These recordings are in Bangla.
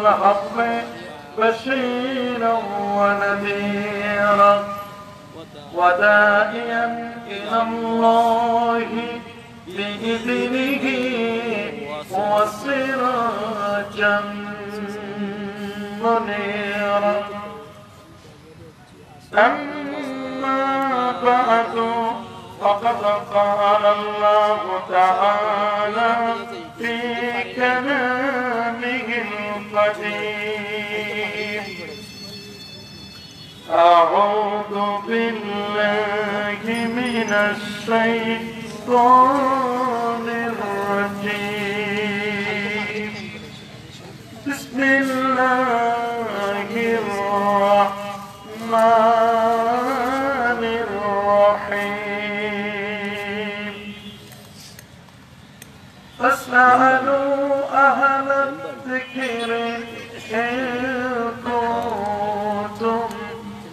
بالحق بشيرا ونذيرا وداعيا إلى الله بإذنه وسراجا منيرا أما بعد فقد قال الله تعالى في كلامه القديم أعوذ بالله من الشيطان الرجيم بسم الله الرحمن الرحيم فاسألوا أهل الذكر إن كنتم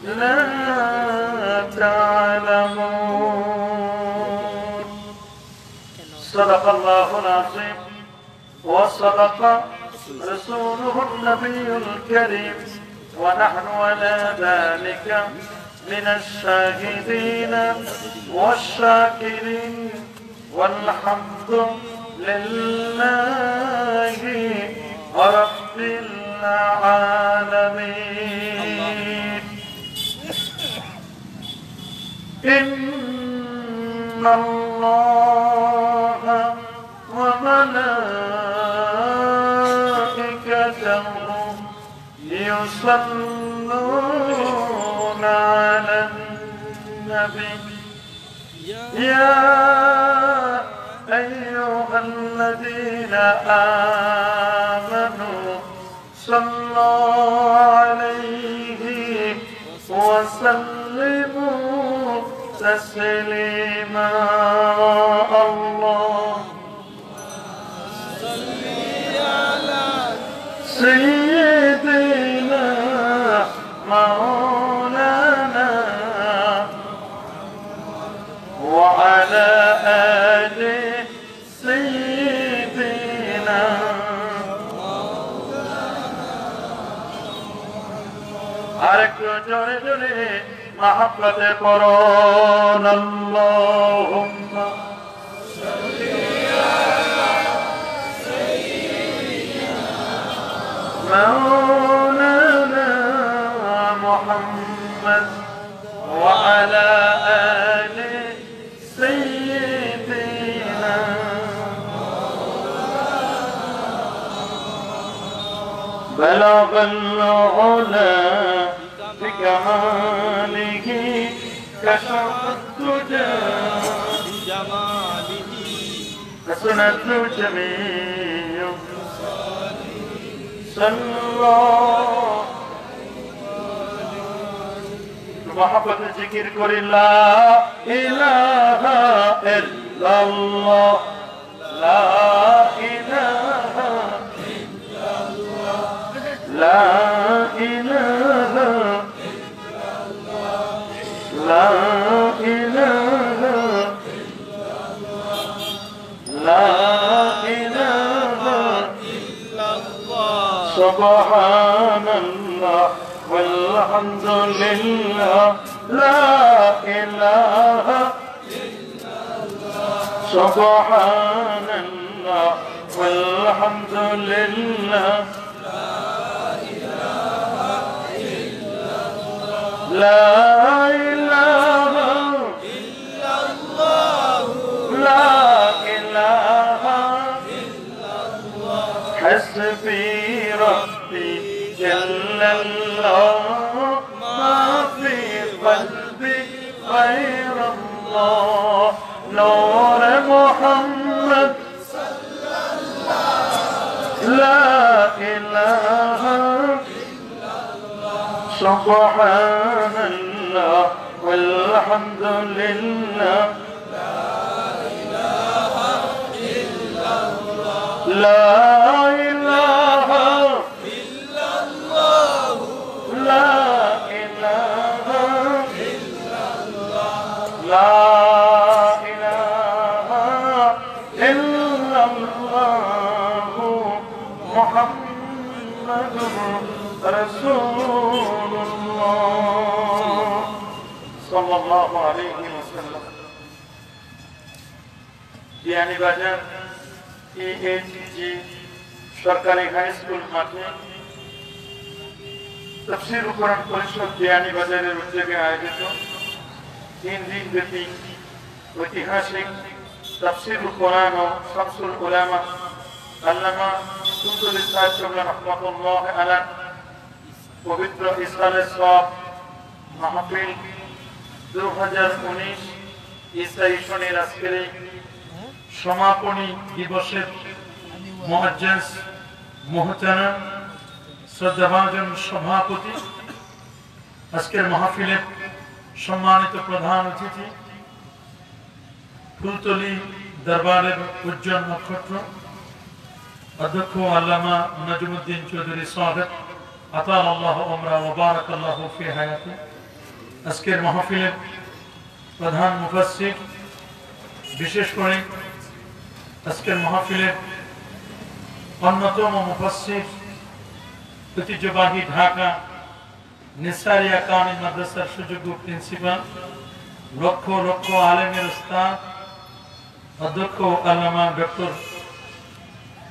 لا تعلمون صدق الله العظيم وصدق رسوله النبي الكريم ونحن على ذلك من الشاهدين والشاكرين والحمد لله رب العالمين إن الله وملائكته يصلون على النبي يا أيها الذين آمنوا صلوا عليه وسلموا تسليما الله صل على سيدنا مولانا وعلى آل سيدنا আরেকটু জোরে জোরে محبة قرآن اللهم صل على سيدنا مولانا محمد وعلى آل سيدنا بلغ العلا بكماله كشف الدجى بجماله حسنت جميع صلى الله محبة ذكر قل لا إله إلا الله لا إله إلا الله لا إله لا إله لا إله إلا الله سبحان الله والحمد لله لا إله إلا الله سبحان الله والحمد لله لا إله إلا الله لا إله إلا الله حسبي ربي جل الله ما في قلبي غير الله نور محمد صلى الله لا إله إلا الله سبحان الله والحمد لله لا إله إلا الله لا إله إلا الله لا إله إلا الله لا إله إلا الله محمد মুহাম্মাদুর রাসূলুল্লাহ সাল্লাল্লাহু আলাইহি ওয়াসাল্লাম। বিয়ানীবাজার EHG সরকারি হাই স্কুল মাঠে তাফসীর কোরআন পরিষদ বিয়ানীবাজারের উদ্যোগে আয়োজিত 3 দিন ব্যাপী ঐতিহাসিক তাফসীর কোরআন ও শামসুল উলামা আল্লামা সুন্দর ইসলাম রাহমাতুল্লাহ আলাইহি পবিত্র ইসলামের সওয়াব মাহফিল 2019 ঈসাই শনির আজকের সমাপনী দিবসের মুআজ্জাজ মুহতারাম শ্রদ্ধাভাজন সভাপতি, আজকের মাহফিলের সম্মানিত প্রধান অতিথি, ফুলতলী দরবারের উজ্জ্বল নক্ষত্র অধ্যক্ষ আল্লামা নজমুদ্দিন চৌধুরী সাহেব আতাল আল্লাহ উমরা ওয়া বারাকাল্লাহু ফি হায়াতি, আজকের মাহফিলের প্রধান মুফাসসির, বিশেষ করে আজকের মাহফিলের অন্যতম মুফাসসির ঐতিহ্যবাহী ঢাকা নিসারিয়া কামিল মাদ্রাসার সুযোগ্য প্রিন্সিপাল, লক্ষ লক্ষ আলেমের উস্তাদ অধ্যক্ষ আল্লামা ডক্টর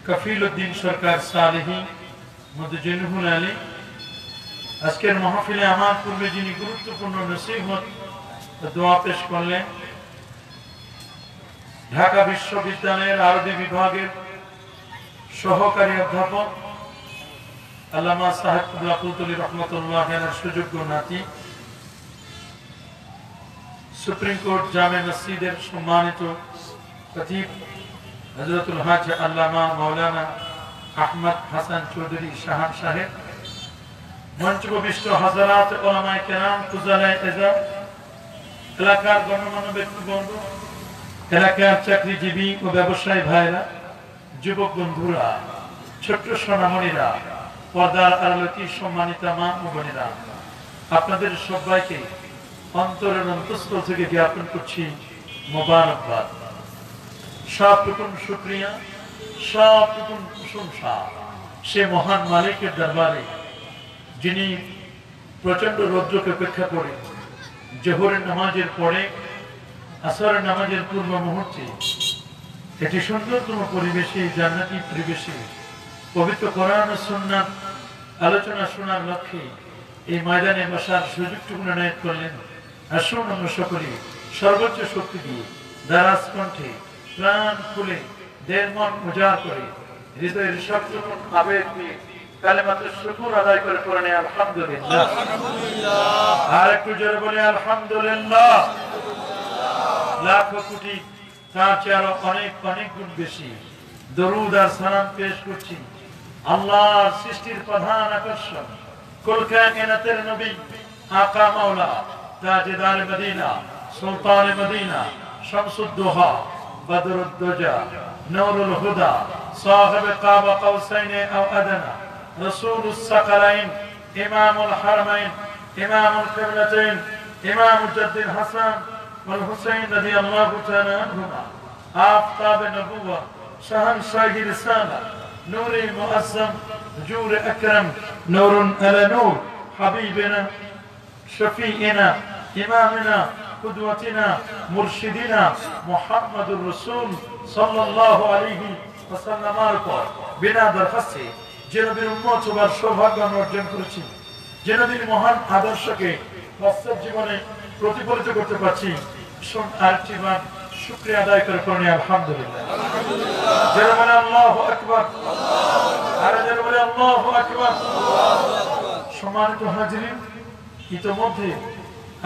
কফিল উদ্দিন সরকার সালেহী মুদজিনুল আলী, আজকের মাহফিলে আমার পূর্বে যিনি গুরুত্বপূর্ণ নসিহত দোয়া পেশ করলেন ঢাকা বিশ্ববিদ্যালয়ের আরবি বিভাগের সহকারী অধ্যাপক আল্লামা সাহেবুল্লাহ ফুলতলী রহমতুল্লাহ আলাইহির সুযোগ্য নাতি, সুপ্রিম কোর্ট জামে মসজিদের সম্মানিত খতিব হযরতুল হাজ আল্লামা মাওলানা আহমদ হাসান চৌধুরী শাহান সাহেব, মঞ্চবিষ্ট হাজারাত উলামায়ে কেরাম, ফুজালায়ে এজাম, এলাকার গণ্যমান্য ব্যক্তিবর্গ, এলাকার চাকরিজীবী ও ব্যবসায়ী ভাইরা, যুবক বন্ধুরা, ছোট্ট সোনামণিরা, পর্দার আড়ালে সম্মানিতা মা ও বোনেরা, আপনাদের সবাইকে অন্তরের অন্তঃস্থল থেকে জ্ঞাপন করছি মোবারকবাদ। সবটুকুন শুকরিয়া, সবটুকুন প্রশংসা সে মহান মালিকের দরবারে যিনি প্রচন্ড রৌদ্রকে উপেক্ষা করে জোহরের নামাজের পরে আসরের নামাজের পূর্ব মুহূর্তে এটি সুন্দরতম পরিবেশে, জান্নাতি পরিবেশে পবিত্র কোরআন ও সুন্নাত আলোচনা শোনার লক্ষ্যে এই ময়দানে বসার সুযোগটুকু নির্ণয় করলেন। আসুন আমরা সকলে সর্বোচ্চ শক্তি দিয়ে দারাজ কণ্ঠে প্রাণ খুলে দেড় মন উজাড় করে হৃদয়ের সবটুকু আবেগ দিয়ে কালেমাতুশ শুকর আদায় করে পড়েন আলহামদুলিল্লাহ। আর একটু জোরে বলে আলহামদুলিল্লাহ। লাখ কোটি তার চেয়ে আরো অনেক অনেক গুণ বেশি দরুদ আর সালাম পেশ করছি আল্লাহর সৃষ্টির প্রধান আকর্ষণ কুল কায়নাতের নবী আকা মাওলা তাজদার মদিনা সুলতান মদিনা শামসুদ দুহা বদরুদ দুজা নূরুল হুদা সাহিব কাবা কাউসাইন আও আদনা রাসূলুস সাকালাইন ইমামুল হারমাইন ইমামুল কিবলাতাইন ইমাম মুজাদ্দিদ হাসান ওয়াল হুসাইন রাদিয়াল্লাহু তাআলা আনহুমা আফতাব নবুওয়া شهنشاه رسالة نور مؤزم جور أكرم نور على نور حبيبنا شفيئنا إمامنا قدوتنا مرشدنا محمد الرسول صلى الله عليه وسلم بنا درخصي جنبير উম্মত সবার সৌভাগ্য আমরা অর্জন করেছি, জেনবীর মহান আদর্শকে বাস্তব জীবনে প্রতিফলিত করতে পারছি। আরেকটি বার শুকরিয়া আদায় করে পড়ি আলহামদুলিল্লাহ। যারা বলে আল্লাহু আকবার, আর যারা বলে আল্লাহু আকবার। সম্মানিত হাজিরিন, ইতোমধ্যে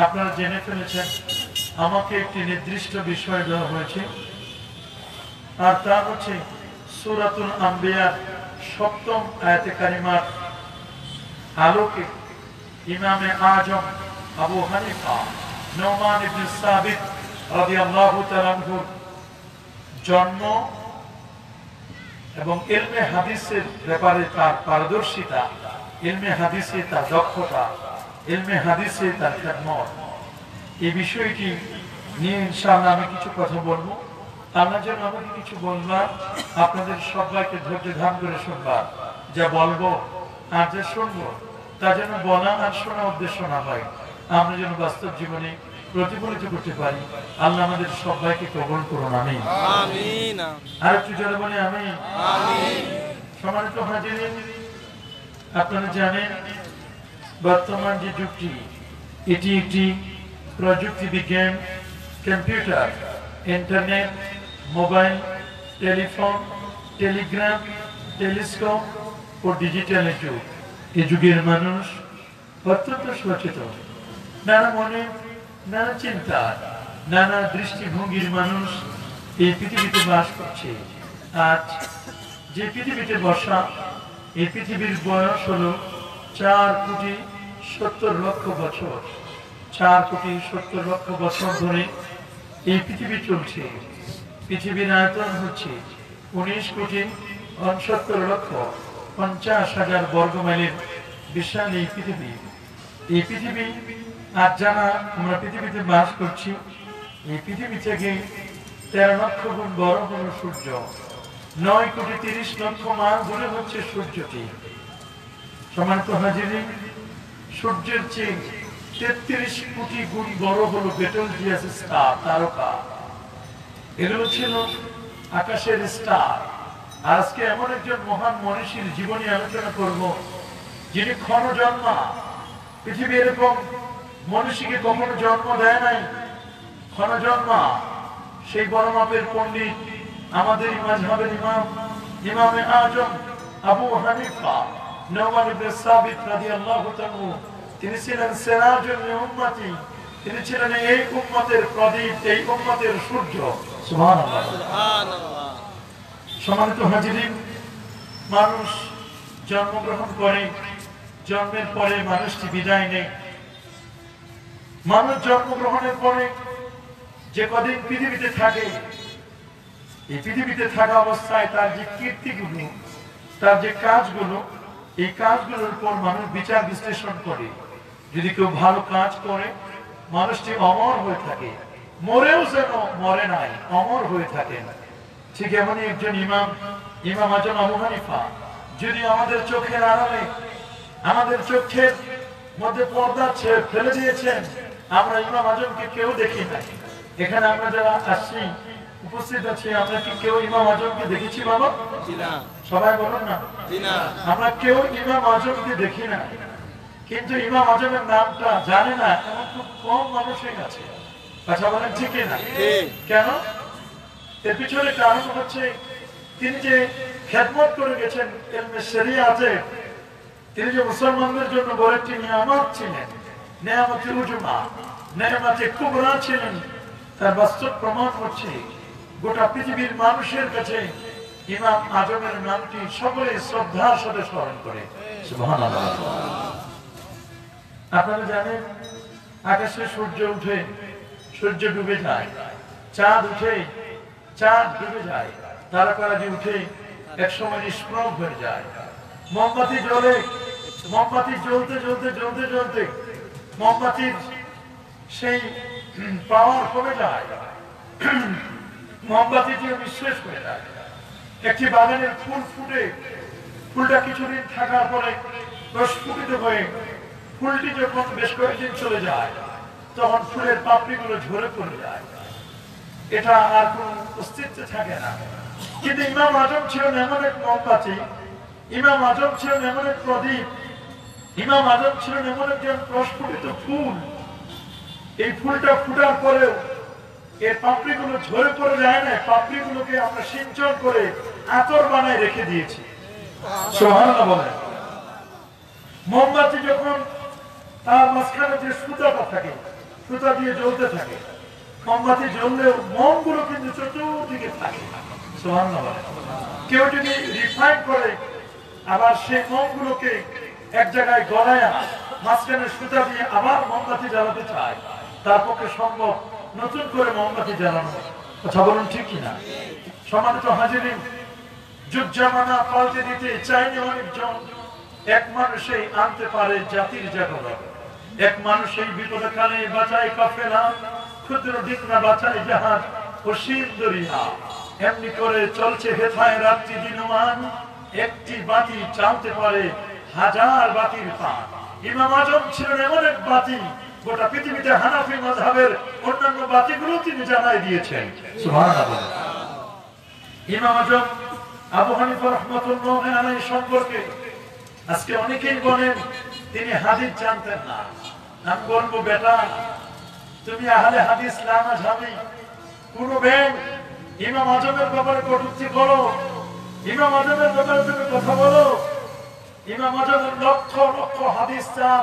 আপনারা জেনে ফেলেছেন আমাকে একটি নির্দিষ্ট বিষয় দেওয়া হয়েছে, আর তা হচ্ছে সূরাতুল আম্বিয়ার ৭ম আয়াতে কারিমার আলোকে ইমামে আজম আবু হানিফা নুমান ইবনে সাবিত রাদিয়াল্লাহু তাআলা আনহুর জন্ম এবং ইলমে হাদিসের ব্যাপারে তার পারদর্শিতা, ইলমে হাদিসে তার দক্ষতা, ইলমে হাদিসে তার খিদমত, এই বিষয়টি নিয়ে ইনশাআল্লাহ আমি কিছু কথা বলবো। আল্লাহ যেন আমাকে কিছু বলবার, আপনাদের সবাইকে ধৈর্য ধারণ করে শুনবার, যা বলবো আর যে শুনবো তা যেন বলা আর শোনা উদ্দেশ্য না হয়, আমরা যেন বাস্তব জীবনে প্রতিফলিত করতে পারি। আল্লাহ আমাদের সবাইকে কবুল করুন, আমিন। আর একটু জোরে বলে আমিন। সম্মানিত হাজিরিন, আপনারা জানেন বর্তমান যে যুগটি, এটি একটি প্রযুক্তি বিজ্ঞান, computer, internet, mobile, telephone, telegram, telescope ও ডিজিটালের যুগ। এই যুগের মানুষ অত্যন্ত সচেতন, নানা মনে নানা চিন্তা, নানা দৃষ্টিভঙ্গির মানুষ এই পৃথিবীতে বাস করছে। আজ যে পৃথিবীতে বসা, এই পৃথিবীর বয়স হলো 4,70,00,000 বছর। 4,70,00,000 বছর ধরে এই পৃথিবী চলছে। পৃথিবীর আয়তন হচ্ছে 19,69,50,000 বর্গমাইলের বিশাল এই পৃথিবী। এই পৃথিবী আজ যারা আমরা পৃথিবীতে বাস করছি, এই পৃথিবী থেকে 13 লক্ষ গুণ বড় হলো সূর্য। 9,30,00,000 মাইল দূরে হচ্ছে সূর্যটি। সম্মানিত হাজিরিন, সূর্যের চেয়ে 33 কোটি গুণ বড় হলো বেটেলজিয়াস স্টার, তারকা। এগুলো ছিল আকাশের স্টার। আজকে এমন একজন মহান মনীষীর জীবনী আলোচনা করব, যিনি ক্ষণজন্মা। পৃথিবী এরকম মনীষীকে কখনো জন্ম দেয় নাই, ক্ষণজন্মা। সেই বড় মাপের পণ্ডিত, আমাদের মাযহাবের ইমাম, ইমামে আজম আবু হানিফা নুমান ইবনে সাবিত রাদিয়াল্লাহু তাআলা, তিনি ছিলেন সিরাজুল উম্মতি। তিনি ছিলেন এই উম্মতের প্রদীপ, এই উম্মতের সূর্য। সুবহানাল্লাহ, সুবহানাল্লাহ। সম্মানিত হাজিরিন, মানুষ জন্মগ্রহণ করে, জন্মের পরে মানুষটি বিদায় নেয়। মানুষ জন্মগ্রহণের পরে যে কদিন পৃথিবীতে থাকে, এই পৃথিবীতে থাকা অবস্থায় তার যে কীর্তিগুলো, তার যে কাজগুলো, এই কাজগুলোর উপর মানুষ বিচার বিশ্লেষণ করে। যদি কেউ ভালো কাজ করে, মানুষটি অমর হয়ে থাকে, মরেও যেন মরে নাই, অমর হয়ে থাকে। ঠিক এমনই একজন ইমাম, ইমাম আজম আবু হানিফা, যদি আমাদের চোখের আড়ালে, আমাদের চোখের মধ্যে পর্দা ফেলে দিয়েছেন, আমরা ইমাম আজমকে কেউ দেখি না। এখানে আমরা যারা আসছি, উপস্থিত আছি, আমরা কি কেউ ইমাম আজমকে দেখেছি বাবা? সবাই বলুন না, আমরা কেউ ইমাম আজমকে দেখি না। কিন্তু ইমাম আজমের নামটা জানে না এমন খুব কম মানুষের কাছে। কথা বলেন ঠিক না? কেন? এর পিছনে কারণ হচ্ছে তিনি যে খেদমত করে গেছেন ইলমে শরিয়াতে, তিনি যে মুসলমানদের জন্য বড় একটি নিয়ামত ছিলেন, নিয়ামতুল উজমা, নিয়ামতে কুবরা ছিলেন, তার বাস্তব প্রমাণ হচ্ছে গোটা পৃথিবীর মানুষের কাছে ইমাম আজমের নামটি সকলে শ্রদ্ধার সাথে স্মরণ করে। সুবহানাল্লাহ। আপনারা জানেন আকাশে সূর্য উঠে, সূর্য ডুবে যায়, চাঁদ উঠে, চাঁদ ডুবে যায়, তারকারাজি উঠে, এক সময় নিষ্প্রভ হয়ে যায়। মোমবাতি জ্বলে, মোমবাতি জ্বলতে জ্বলতে জ্বলতে জ্বলতে মোমবাতির সেই পাওয়ার কমে যায়, মোমবাতিটিও নিঃশেষ হয়ে যায়। একটি বাগানের ফুল ফুটে, ফুলটা কিছুদিন থাকার পরে প্রস্ফুটিত হয়ে ফুলটি যখন বেশ কয়েকদিন চলে যায়, তখন ফুলের পাপড়িগুলো ঝরে পড়ে যায়, এটা আর কোন অস্তিত্ব থাকে না। কিন্তু ইমাম আজম ছিলেন এমন এক মোমবাতি, ইমাম আজম ছিলেন এমন এক প্রদীপ, ইমাম আজম ছিলেন এমন একজন প্রস্ফুটিত ফুল। এই ফুলটা ফুটার পরেও এর পাপড়িগুলো ঝরে পড়ে যায় না, পাপড়িগুলোকে আমরা সিঞ্চন করে আতর বানায় রেখে দিয়েছি। সুবহানাল্লাহ বলেন। মোমবাতি যখন তার মাঝখানে যে সুতাটা থাকে, সুতা দিয়ে জ্বলতে থাকে, মোমবাতি জ্বললেও মোমগুলো কিন্তু চতুর্দিকে থাকে। সুবহানাল্লাহ বলেন। কেউ যদি রিফাইন করে আবার সেই মোমগুলোকে এক জায়গায় গলায়া মাঝখানে সুতা দিয়ে আবার মোমবাতি জ্বালাতে চায়, তার পক্ষে সম্ভব নতুন করে মোমবাতি জ্বালানো। কথা বলুন ঠিক কিনা? সম্মানিত হাজিরিন, যুগ জামানা পাল্টে দিতে চাইনি অনেকজন, এক মানুষই আনতে পারে জাতির জাগরণ। এক মানুষই বিপদে কালে বাঁচায় কাফেলা, ক্ষুদ্র ডিঙ্গা বাঁচায় জাহাজ ও শির দরিয়া। এমনি করে চলছে হেথায় রাত্রি দিনমান, একটি বাতি চালতে পারে হাজার বাতির পান। ইমাম আজম ছিলেন এমন এক বাতি, গোটা পৃথিবীতে হানাফি মাযহাবের অন্যান্য বাতিগুলো তিনি জানাই দিয়েছেন। সুবহানাল্লাহ। ইমাম আজম আবু হানিফা রাহমাতুল্লাহি আলাইহি সম্পর্কে আজকে অনেকেই বলেন তিনি হাদিস জানতেন না। আমি বলবো, বেটা তুমি আহলে হাদিস না মাযহাবি পূর্বে ইমাম আজমের ব্যাপারে কটূক্তি করো, ইমাম আজমের ব্যাপারে তুমি কথা বলো। ইমাম আজমের লক্ষ লক্ষ হাদিস তার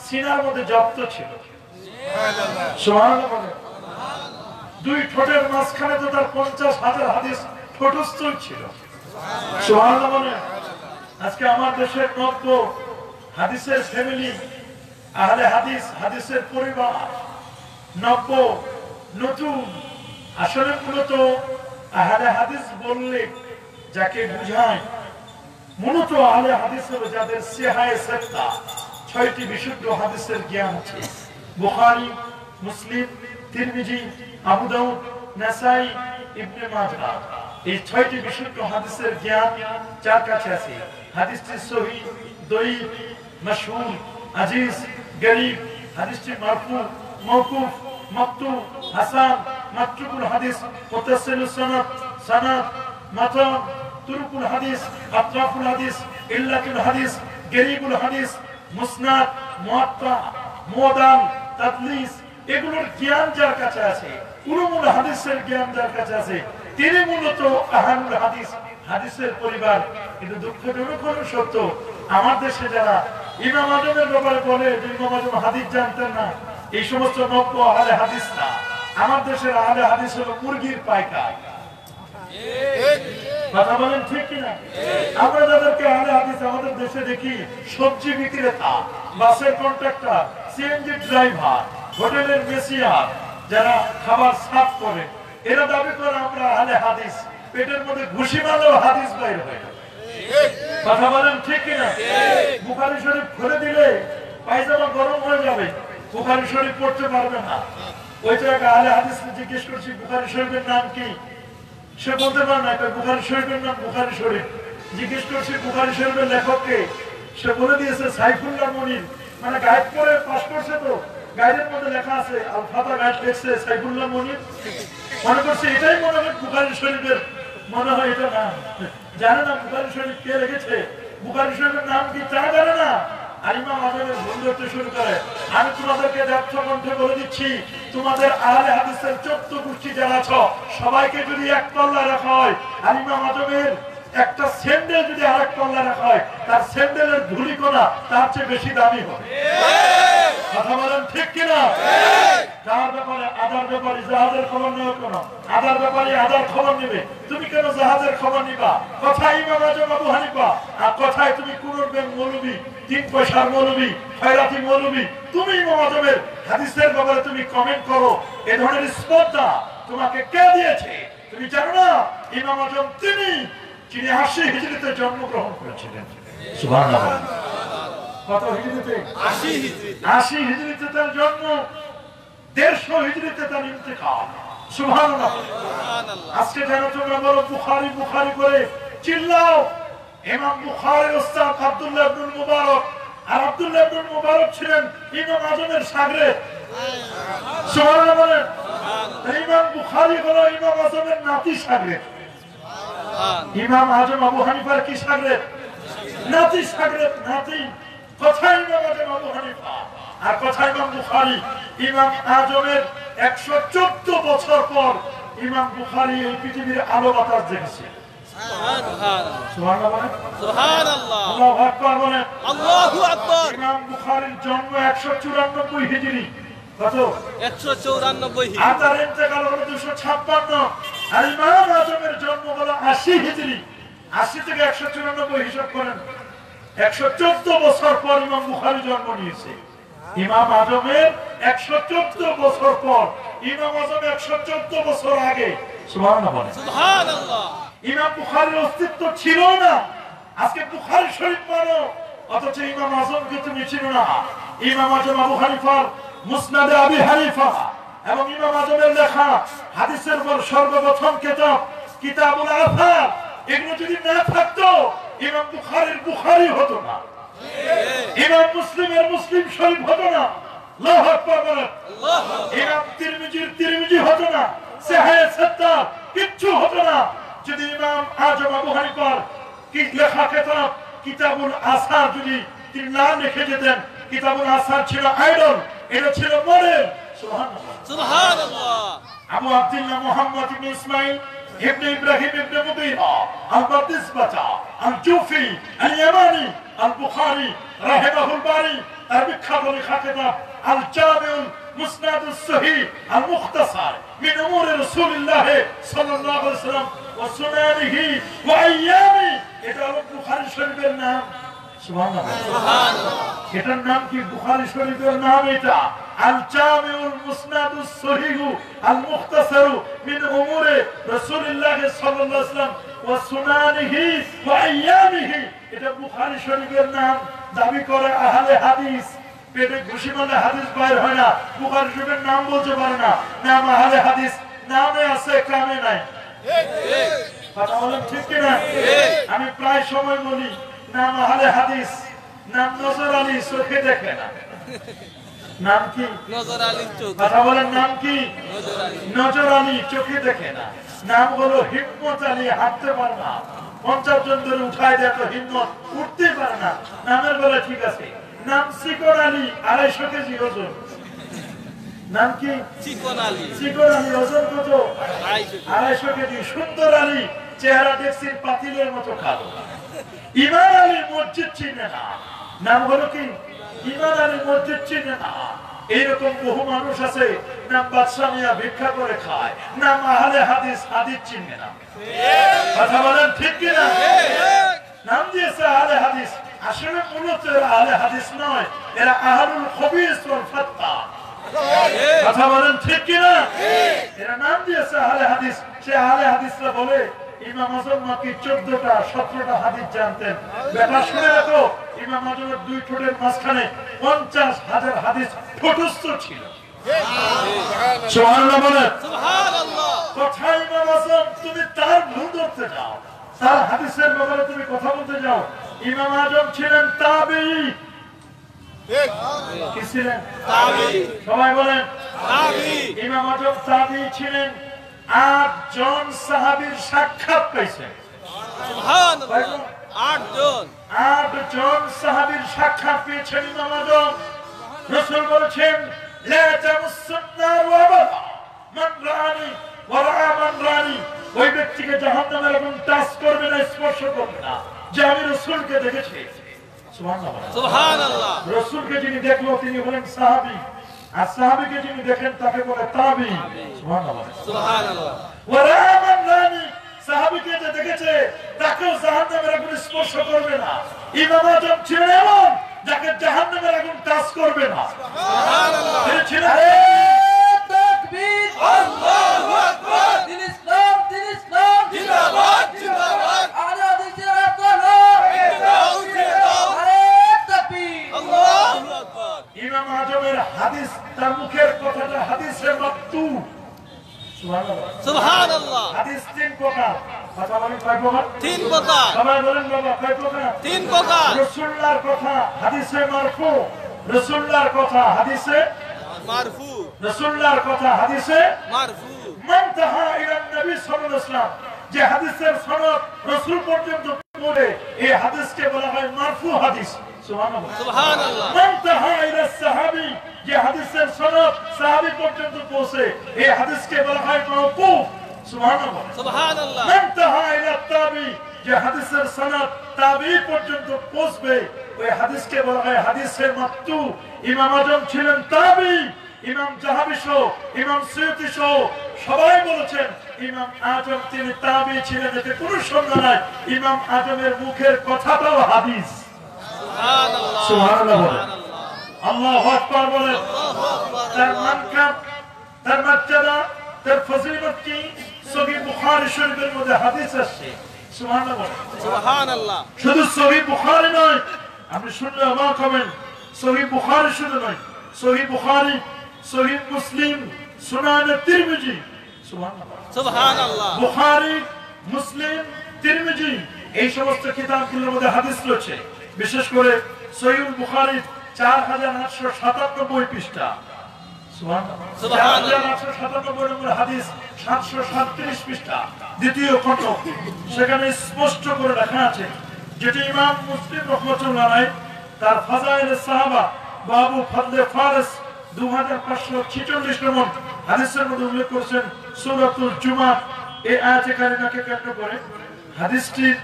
সিনার মধ্যে জব্দ ছিল। সুবহানাল্লাহ বলেন। দুই ঠোঁটের মাঝখানে তো তার 50,000 হাদিস ঠোঁটস্থ ছিল। সুবহানাল্লাহ বলেন। আজকে আমার দেশের নব্য হাদিসের ফ্যামিলি, আহলে হাদিস, হাদিসের পরিবার নব্য নতুন। আসলে মূলত আহলে হাদিস বললে যাকে বুঝায়, মূলত আহলে হাদিস হলো যাদের সিহায়ে সিত্তা, 6টি বিশুদ্ধ হাদিসের জ্ঞান আছে। বুখারী, মুসলিম, তিরমিজি, আবু দাউদ, নাসাই, ইবনে মাজাহ, এই 6টি বিশুদ্ধ হাদিসের জ্ঞান যার কাছে আছে। হাদিসটি সহিহ, দঈফ, মাশহুর, আজিজ, গরীব, হাদিসটি মারফু, মাওকুফ, মাকতু, হাসান, মাতরুকুল হাদিস, মুত্তাসিলুস সানাদ, সানাদ, মাতান, তুরুকুল হাদিস, আতরাফুল হাদিস, ইল্লাতুল হাদিস, গরীবুল হাদিস, মুসনাদ, মুআত্তা, মুদান, তাদলিস, এগুলোর জ্ঞান যার কাছে আছে, উলুমুল হাদিসের জ্ঞান যার কাছে আছে, তিনি মূলত আহলুল হাদিস, হাদিসের পরিবার। কিন্তু দুঃখজনক হলো সত্য, আমার দেশে যারা ইমাম আজমের ব্যাপারে বলে যে ইমাম আজম হাদিস জানতেন না, এই সমস্ত নব্য আহলে হাদিস না। আমার দেশের আহলে হাদিস হলো মুরগির পাইকার। কথা বলেন ঠিক কিনা? আমরা যাদেরকে আহলে হাদিস আমাদের দেশে দেখি, সবজি বিক্রেতা, বাসের কন্ট্রাক্টর, সিএনজি ড্রাইভার, হোটেলের মেসিয়ার, যারা খাবার সার্ভ করে, এরা দাবি করে আমরা আহলে হাদিস। পেটের মধ্যে ঘুষি মারলেও হাদিস বাইর হয় না। কথা বলেন ঠিক কিনা? বুখারী শরীফ খুলে দিলে পায়জামা গরম হয়ে যাবে, বুখারী শরীফ পড়তে পারবে না। ওই জায়গায় আহলে হাদিস জিজ্ঞেস করছি বুখারী শরীফের নাম কি, সে বলতে পারে না। বুখারী শরীফের নাম বুখারী শরীফ। জিজ্ঞেস করছি বুখারী শরীফের লেখক কে, সে বলে দিয়েছে সাইফুল্লাহ মুনির। মানে গাইড করে পাস করছে, তো গাইডের মধ্যে লেখা আছে আল ফাতা, গাইড লিখছে সাইফুল্লাহ মুনির। মনে করছে এটাই মনে হয় বুখারী শরীফের, মনে হয় এটা নাম। জানে না বুখারী শরীফ কে লিখেছে, বুখারী শরীফের নাম কি তা জানে না। আর ইমাম আজমের ভুল ধরতে শুরু করে। আমি তোমাদেরকে ব্যর্থ কণ্ঠে বলে দিচ্ছি, তোমাদের আহলে হাদিসের 14 গোষ্ঠী যারা আছো, সবাইকে যদি এক পাল্লা রাখা হয়, আর ইমাম আজমের একটা স্যান্ডেল যদি আরেক পাল্লা রাখা হয়, তার স্যান্ডেলের ধুলিকণা তার চেয়ে বেশি দামি হবে। কথা বলেন ঠিক কিনা? যার ব্যাপারে আদার ব্যাপারে জাহাজের খবর নেওয়া কেন? আদার ব্যাপারে আদার খবর নেবে, তুমি কেন জাহাজের খবর নিবা? কথায় ইমাম আজম আবু হানিফা, আর কথায় তুমি কুনুরবেন মৌলবী, 3 পয়সার মৌলবী, খয়রাতি মৌলবী। তুমি ইমাম আজমের হাদিসের ব্যাপারে তুমি কমেন্ট করো, এ ধরনের স্পর্ধা তোমাকে কে দিয়েছে? তুমি জানো না ইমাম আজম তিনি 80 হিজরিতে জন্মগ্রহণ করেছিলেন। সুবহানাল্লাহ। কত হিজরিতে? 80 হিজরিতে তার জন্ম, 150 হিজরিতে তার ইন্তেকাল। সুবহানাল্লাহ। আজকে যেন তোমরা বলো বুখারী বুখারী করে চিল্লাও, ইমাম বুখারীর উস্তাদ আব্দুল্লাহ ইবনে মুবারক, আর আব্দুল্লাহ ইবনে মুবারক ছিলেন ইমাম আজমের শাগরেদ। সুবহানাল্লাহ বলেন। ইমাম বুখারী হলো ইমাম আজমের নাতি শাগরেদ। ইমাম আজম আবু হানিফার কি শাগরেদ? নাতি শাগরেদ, নাতি। কথায় ইমাম আজম আবু হানিফা, আর কথায় ইমাম বুখারী। ইমাম আজমের 114 বছর পর ইমাম বুখারী এই পৃথিবীর আলো বাতাস দেখেছে। সুবহানাল্লাহ বলেন। সুবহানাল্লাহ। আল্লাহু আকবার বলেন। আল্লাহু আকবার। ইমাম বুখারীর জন্ম 194 হিজরি। কত? 194। আর তার ইন্তেকাল হলো 256। আর ইমাম আজমের জন্ম হলো 80 হিজরি। 80 থেকে 194 হিসাব করেন, 114 বছর পর ইমাম বুখারী জন্ম নিয়েছে। ইমাম আজমের 114 বছর পর, ইমাম আজম 114 বছর আগে। সুবহানাল্লাহ বলেন। সুবহানাল্লাহ। ইমাম বুখারীর অস্তিত্ব ছিল না। আজকে বুখারী শরীফ মানো, অথচ ইমাম আজমকে তুমি চিনো না। ইমাম আজম আবু হানিফার মুসনাদে আবি হানিফা এবং ইমাম আজমের লেখা হাদিসের পর সর্বপ্রথম কিতাব কিতাবুল আসার, এগুলো যদি না থাকতো ইমাম বুখারীর বুখারী হতো না। ইমাম মুসলিমের মুসলিম শরীফ হতো না, আল্লাহু আকবার বলেন। ইমাম তিরমিজির তিরমিজি হতো না, সাহিহ সাত্তার কিচ্ছু হতো না যদি ইমাম আজম আবু হানিফার কি লেখা কিতাব কিতাবুল আসার যদি তিনি না লিখে যেতেন। কিতাবুল আসার ছিল আইডল, এটা ছিল মডেল। সুবহানাল্লাহ সুবহানাল্লাহ। আবু আব্দুল্লাহ মুহাম্মদ ইবনে ইসমাঈল ইবনে ইব্রাহিম ইবনে মুগীরা আল-বাতিসবাতা আল-জুফি আল-ইয়ামানি আল-বুখারী রাহিমাহুল বারী তার বিখ্যাত লেখা কিতাব আল-জামিউল মুসনাদুস সহিহ আল-মুখতাসার মিন উমুরি রাসূলিল্লাহ সাল্লাল্লাহু আলাইহি ওয়াসাল্লাম ওয়া সুনানিহি ওয়া আইয়ামি, এটা হলো বুখারী শরীফের নাম। সুবহানাল্লাহ সুবহানাল্লাহ। এটার নাম কি? বুখারী শরীফের নাম এটা আল-জামিউল মুসনাদুস সহিহ আল-মুখতাসার মিন উমুরি রাসূলিল্লাহ সাল্লাল্লাহু আলাইহি ওয়াসাল্লাম ওয়া সুনানিহি ওয়া আইয়ামিহি, এটা বুখারী শরীফের নাম। দাবি করে আহলে হাদিস, পেটে ঘুষি মারলে হাদিস বাইর হয় না, বুখারী শরীফের নাম বলতে পারে না। নাম আহলে হাদিস, নামে আছে কামে নাই। কথা বলেন ঠিক কিনা? আমি প্রায় সময় বলি নাম আহলে হাদিস, নাম নজর আলী চোখে দেখে না। নাম কি? নজর আলী চোখ। কথা বলেন নাম কি? নজর আলী। নজর আলী চোখে দেখে না। নাম হলো হিম্মত আলী, হাঁটতে পারে না, 50 জন ধরে উঠায় দেয় তো হিম্মত, উঠতে পারে না। নামের বেলা ঠিক আছে। নাম চিকন আলী, 250 কেজি ওজন। নাম কি? চিকন আলী। চিকন আলী ওজন কত? 250 কেজি। সুন্দর আলী, চেহারা দেখছেন পাতিলের মতো কালো। ইমাম আলী মসজিদ চিনে না। নাম হলো কি? ইমাম আলী মসজিদ চিনে না। এইরকম বহু মানুষ আছে, নাম বাদশা মিয়া ভিক্ষা করে খায়, নাম আহলে হাদিস, হাদিস চিনে না। কথা বলেন ঠিক কিনা? নাম দিয়েছে আহলে হাদিস, আসলে মূলত এরা আহলে হাদিস নয়, এরা আহলুল খবিস ওয়াল ফাত্তা। কথা বলেন ঠিক কিনা? এরা নাম দিয়েছে আহলে হাদিস। সে আহলে হাদিসরা বলে ইমাম আজম নাকি 14টা 17টা হাদিস জানতেন। বেটা শুনে রাখো, ইমাম আজমের 2 ঠোঁটের মাঝখানে 50,000 হাদিস ঠোঁটস্থ ছিল। সুবহানাল্লাহ বলেন। সুবহানাল্লাহ। কথা ইমাম আজম, তুমি তার ভুল ধরতে যাও, তার হাদিসের ব্যাপারে তুমি কথা বলতে যাও। ইমাম আজম ছিলেন তাবেঈ। ঠিক। কি ছিলেন? তাবেঈ। সবাই বলেন তাবেঈ। ইমাম আজম তাবেঈ ছিলেন। 8 জন সাহাবীর সাক্ষাৎ পেয়েছেন। সুবহানাল্লাহ। 8 জন। 8 জন সাহাবীর সাক্ষাৎ পেয়েছেন ইমাম আজম। রাসূল বলেছেন লা তামুসুন্নার ওয়া আবাদা মান রাআনি ওয়া রাআ মান রাআনি, ওই ব্যক্তিকে জাহান্নামের আগুন টাচ করবে না, স্পর্শ করবে না যে আমি রাসূলকে দেখেছি। সুবহানাল্লাহ। সুবহানাল্লাহ। রাসূলকে যিনি দেখলো তিনি হলেন সাহাবী, আর সাহাবীকে যিনি দেখেন তাকে বলে তাবেঈ। সুবহানাল্লাহ। সুবহানাল্লাহ। ওয়া রাআ মান রাআনি, সাহাবীকে যে দেখেছে তাকেও জাহান্নামের আগুন স্পর্শ করবে না। ইমাম আজম ছিলেন এমন যাকে জাহান্নামের আগুন টাচ করবে না। সুবহানাল্লাহ। তিনি ছিলেন তাকবীর, আল্লাহু আকবার, দিন ইসলাম জিন্দাবাদ জিন্দাবাদ, আলে হাদিসের আদর্শ জিন্দাবাদ, আরে তাকবীর, আল্লাহু আকবার। ইমাম আজমের হাদিস, তার মুখের কথাটা হাদিসের মাকতু। সুবহানাল্লাহ। সুবহানাল্লাহ। হাদিস 3 প্রকার। কথা বলেন কয় প্রকার? 3 প্রকার। সবাই বলেন বাবা কয় প্রকার? 3 প্রকার। রাসূলুল্লাহর কথা হাদিসে মারফু, রাসূলুল্লাহর কথা হাদিসে মারফু। রাসূলুল্লাহর কথা হাদিসে মারফু। মুনতাহা ইলা নবী সাল্লাল্লাহু আলাইহি ওয়াসাল্লাম, যে হাদিসের সনদ রাসূল পর্যন্ত পৌঁছে এই হাদিসকে বলা হয় মারফু হাদিস। সুবহানাল্লাহ। সুবহানাল্লাহ। মুনতাহা ইলা সাহাবী, যে হাদিসের সনদ সাহাবী পর্যন্ত পৌঁছে এই হাদিসকে বলা হয় মাওকুফ। সুবহানাল্লাহ। সুবহানাল্লাহ। মুনতাহা ইলা তাবী, যে হাদিসের সনদ তাবী পর্যন্ত পৌঁছবে ওই হাদিসকে বলা হয় হাদিসে মাকতু। ইমাম আজম ছিলেন তাবী। ইমাম জাহাবী সহ, ইমাম সুয়ুতী সহ সবাই বলেছেন ইমাম আজম তিনি তাবী ছিলেন, এতে কোনো সন্দেহ নাই। ইমাম আজমের মুখের কথাটাও হাদিস। সুবহানাল্লাহ। সুবহানাল্লাহ বলেন, আল্লাহু আকবার বলেন। আল্লাহু আকবার। তার মানকাব, তার মর্যাদা, তার ফজিলত কি সহিহ বুখারী শরীফের মধ্যে হাদিস আছে। সুবহানাল্লাহ বলেন। সুবহানাল্লাহ। শুধু সহিহ বুখারী নয়, আপনি শুনলে অবাক হবেন, সহিহ বুখারী শুধু নয়, সহিহ বুখারী, সহিহ মুসলিম, সুনান তিরমিজি। সুবহানাল্লাহ। সুবহানাল্লাহ। বুখারী, মুসলিম, তিরমিজি এই সমস্ত কিতাবগুলোর মধ্যে হাদিস রয়েছে। বিশেষ করে সহিহ বুখারী 4897 পৃষ্ঠা, সুবহানাল্লাহ, 4897 নম্বর হাদিস, 737 পৃষ্ঠা, দ্বিতীয় খণ্ড। সেখানে স্পষ্ট করে লেখা আছে, যেটি ইমাম মুসলিম রাহমাতুল্লাহ আলাইহি তার ফাজাইল সাহাবা বাবু ফজলে ফারিস 2546 নম্বর হাদিসের মধ্যে উল্লেখ করেছেন। সূরাতুল জুমআহ এই আয়াতে কারিমাকে কেন্দ্র করে হাদিসটির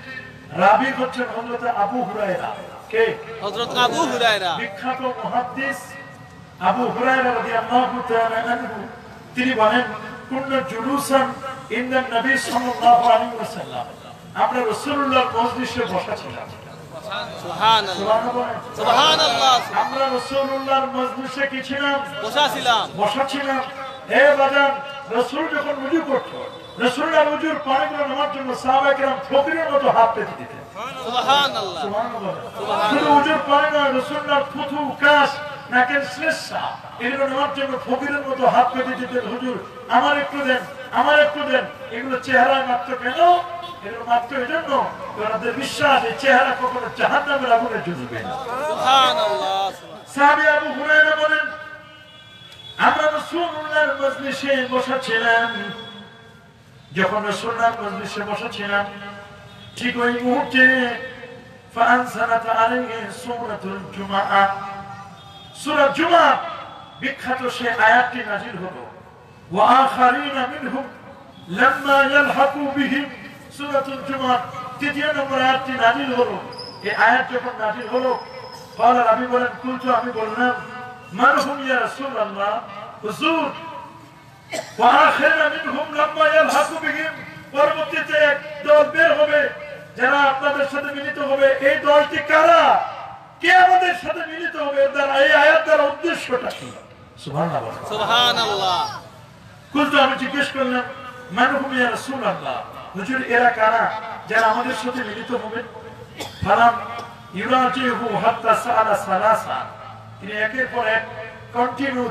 রাবী হচ্ছেন হযরত আবু হুরায়রা। কে? হযরত আবু হুরায়রা, বিখ্যাত মুহাদ্দিস আবু হুরায়রা রাদিয়াল্লাহু তাআলা আনহু। তিনি বলেন, কুন্না জুলুসান ইনদান নবী সাল্লাল্লাহু আলাইহি ওয়াসাল্লাম, আমরা রাসূলুল্লাহর মজলিসে বসা ছিলাম। সুবহানাল্লাহ, সুবহানাল্লাহ, আমরা রাসূলুল্লাহর মজলিসে কি ছিলাম? বসা ছিলাম। হে বাজান, রাসূল যখন ওযু করত, রাসূলুল্লাহর ওযুর পানিগুলো নেওয়ার জন্য সাহাবায়ে কেরাম ফকিরের মতো হাত পেতে দিতেন। সুবহানাল্লাহ, সুবহানাল্লাহ। শুধু ওযুর পানি নয়, রাসূলুল্লাহর থুথু, কাশ, নাকের শ্লেষ্মা এগুলো নেওয়ার জন্য ফকিরের মতো হাত পেতে দিতেন। হুজুর আমার একটু দেন, আমার একটু দেন। এগুলো চেহারায় মাত্র কেন? এগুলো মাত্র এই জন্য ওনাদের বিশ্বাস এই চেহারা কখনো জাহান্নামের আগুনে জ্বলবে না। সুবহানাল্লাহ। সাহাবী আবু হুরায়রা বলেন, আমরা রাসূলুল্লাহর মজলিসে বসা ছিলাম। যখন রাসূলুল্লাহর মজলিসে বসা ছিলাম, ঠিক ওই মুহূর্তে ফাআনসালাত আলাইহি সূরাতুল জুমআহ, সূরা জুমআহ বিখ্যাত সেই আয়াতটি নাযিল হলো। ওয়া আখারিনা মিনহুম লাম্মা ইয়ালহাকু বিহিম, সূরাতুল জুমআহ তৃতীয় নম্বর আয়াতটি নাযিল হলো। এই আয়াত যখন নাযিল হলো, قال রাবী বলেন, কুলতু, আমি বললাম, মান হুম ইয়া রাসূলুল্লাহ, হুজুর, ওয়া আখিরনা মিনহুম লাম্মা ইয়ালহাকু বিহিম, পরবর্তীতে এক দল বের হবে যারা আপনাদের সাথে মিলিত হবে। এই দলটি কারা? কে আমাদের সাথে মিলিত হবে? এর দ্বারা, এই আয়াত দ্বারা উদ্দেশ্যটা কি? সুবহানাল্লাহ, সুবহানাল্লাহ। কুলতু, আমি জিজ্ঞেস করলাম, মান হুম ইয়া রাসূলুল্লাহ, হুজুর এরা কারা যারা আমাদের সাথে মিলিত হবে? ফালাম ইউরাজিহু হাত্তা সাআলা সালাসা, তিনি একের পর এক কন্টিনিউ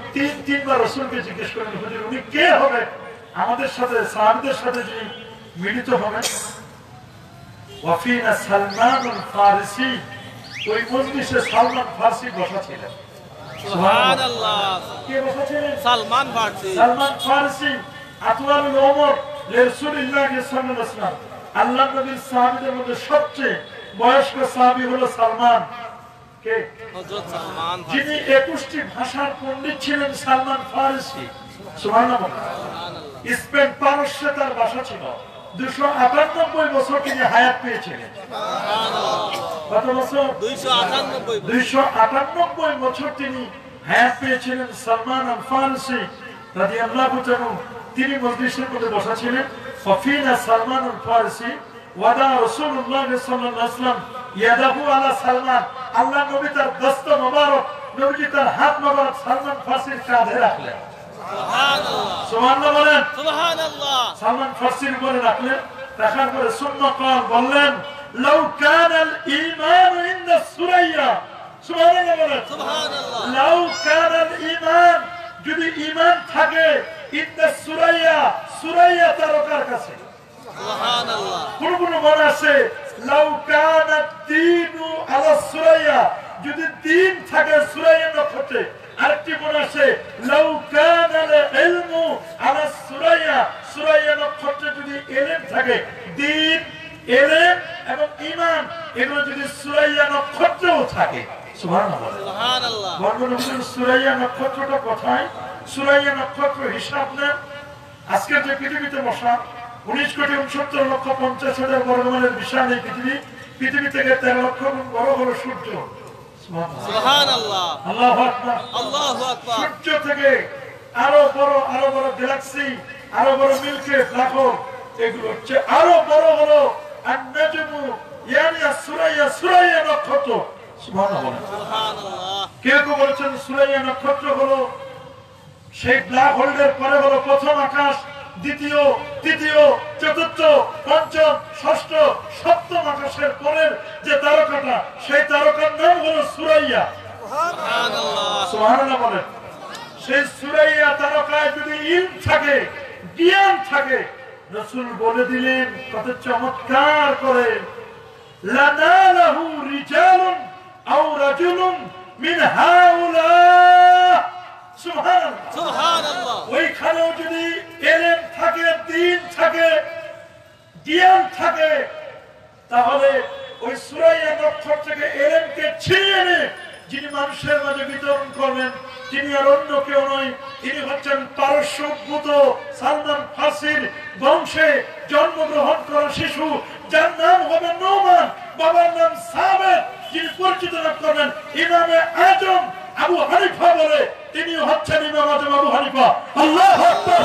তিনবার রাসূলকে জিজ্ঞেস করেন, হুজুর উনি কে হবে আমাদের সাথে, সাহাবীদের সাথে যিনি মিলিত হবেন? ওয়াফিনা সালমানুল ফারিসি, ওই মজলিসে সালমান ফারসি বসা ছিলেন। সুবহানাল্লাহ। কে বসা ছিলেন? সালমান ফারসি। সালমান ফারসি আতওয়ালুল উমর লিরাসূলিল্লাহ সাল্লাল্লাহু আলাইহি ওয়াসাল্লাম, আল্লাহর নবীর সাহাবীদের মধ্যে সবচেয়ে বয়স্ক সাহাবী হলো সালমান। কে? হযরত সালমান, যিনি 21টি ভাষার পণ্ডিত ছিলেন, সালমান ফারসি। সুবহানাল্লাহ। স্পেন, পারস্যে তার ভাষা ছিল। 298 বছর তিনি হায়াত পেয়েছিলেন। কত বছর? 298। 298 বছর তিনি হায়াত পেয়েছিলেন। সালমান আল ফারসি রাদিয়াল্লাহু তাআলা তিনি মজলিসের মধ্যে বসা ছিলেন। ফাফিনা সালমান আল ফারসি ওয়াদা রাসূলুল্লাহ সাল্লাল্লাহু আলাইহি ওয়াসাল্লাম ইয়াদাহু আলা সালমান, আল্লাহ নবী তার দস্ত মোবারক, নবীজি তার হাত মোবারক সালমান ফারসির কাঁধে রাখলেন। সুবহানাল্লাহ, সুবহানাল্লাহ বলেন। সুবহানাল্লাহ। সালমান ফারসির উপরে রাখলেন। রাখার পরে সুম্মা ক্বাল, বললেন, লাউ কানাল ঈমানু ইনদা সুরাইয়া, সুবহানাল্লাহ বলেন। সুবহানাল্লাহ। লাউ কানাল ঈমান, যদি ঈমান থাকে, ইনদা সুরাইয়া, সুরাইয়া তারকার কাছে। সুবহানাল্লাহ। কোন মনে আছে, লাউ কানাত দীনু আলা সুরাইয়া, যদি দ্বীন থাকে সুরাইয়া নক্ষত্রে। আরেকটি মনে আছে, লাউ কানাল ইলমু আলা সুরাইয়া, সুরাইয়া নক্ষত্রে যদি ইলম থাকে, দ্বীন, ইলম এবং ঈমান এগুলো যদি সুরাইয়া নক্ষত্রেও থাকে। সুবহানাল্লাহ, সুবহানাল্লাহ। বর্ণনা সুরাইয়া নক্ষত্রটা কোথায়? সুরাইয়া নক্ষত্র হিসাব নেন, আজকের যে পৃথিবীতে বসা 19,69,50,000 বর্গমাইলের বিশাল এই পৃথিবী থেকে 13 লক্ষ গুণ বড় হলো সূর্য। সুবহানাল্লাহ, আল্লাহু আকবার, আল্লাহু আকবার। সূর্য থেকে আরো বড় গ্যালাক্সি, আরো বড় মিল্কি ব্ল্যাক হোল, এগুলো হচ্ছে আরো বড় হলো আন-নাজমু, ইয়ানি সুরাইয়া, সুরাইয়া নক্ষত্র। সুবহানাল্লাহ, সুবহানাল্লাহ। কেউ কেউ বলেছেন সুরাইয়া নক্ষত্র হলো সেই ব্ল্যাক হোলের পরে হলো প্রথম আকাশ, দ্বিতীয়, তৃতীয়, চতুর্থ, পঞ্চম, ষষ্ঠ, সপ্তম আকাশের পরের যে তারকাটা, সেই তারকার নাম হলো সুরাইয়া। সুবহানাল্লাহ, সুবহানাল্লাহ বলেন। সেই সুরাইয়া তারকায় যদি ইলম থাকে, জ্ঞান থাকে, রাসূল বলে দিলেন কত চমৎকার করে, লানালাহু রিজালুন আও রাজুলুন মিন হাউলা সুবহানাল্লাহ সুবহানাল্লাহ ওইখানেও যদি ইলম থাকে দ্বীন থাকে জ্ঞান থাকে তাহলে ওই সূরা নক্ষত্র থেকে ইলমকে ছিনিয়ে এনে যিনি মানুষের মাঝে বিতরণ করবেন তিনি আর অন্য কেউ নয় তিনি হচ্ছেন পারস্যভূত সালমান ফার্সির বংশে জন্মগ্রহণ করা শিশু যার নাম হবে নোমান বাবার নাম সাবেত যিনি পরিচিত লাভ করবেন ইমামে আজম আবু হানিফা বলে তিনি হচ্ছেন ইমাম আজম আবু হানিফা আল্লাহু আকবার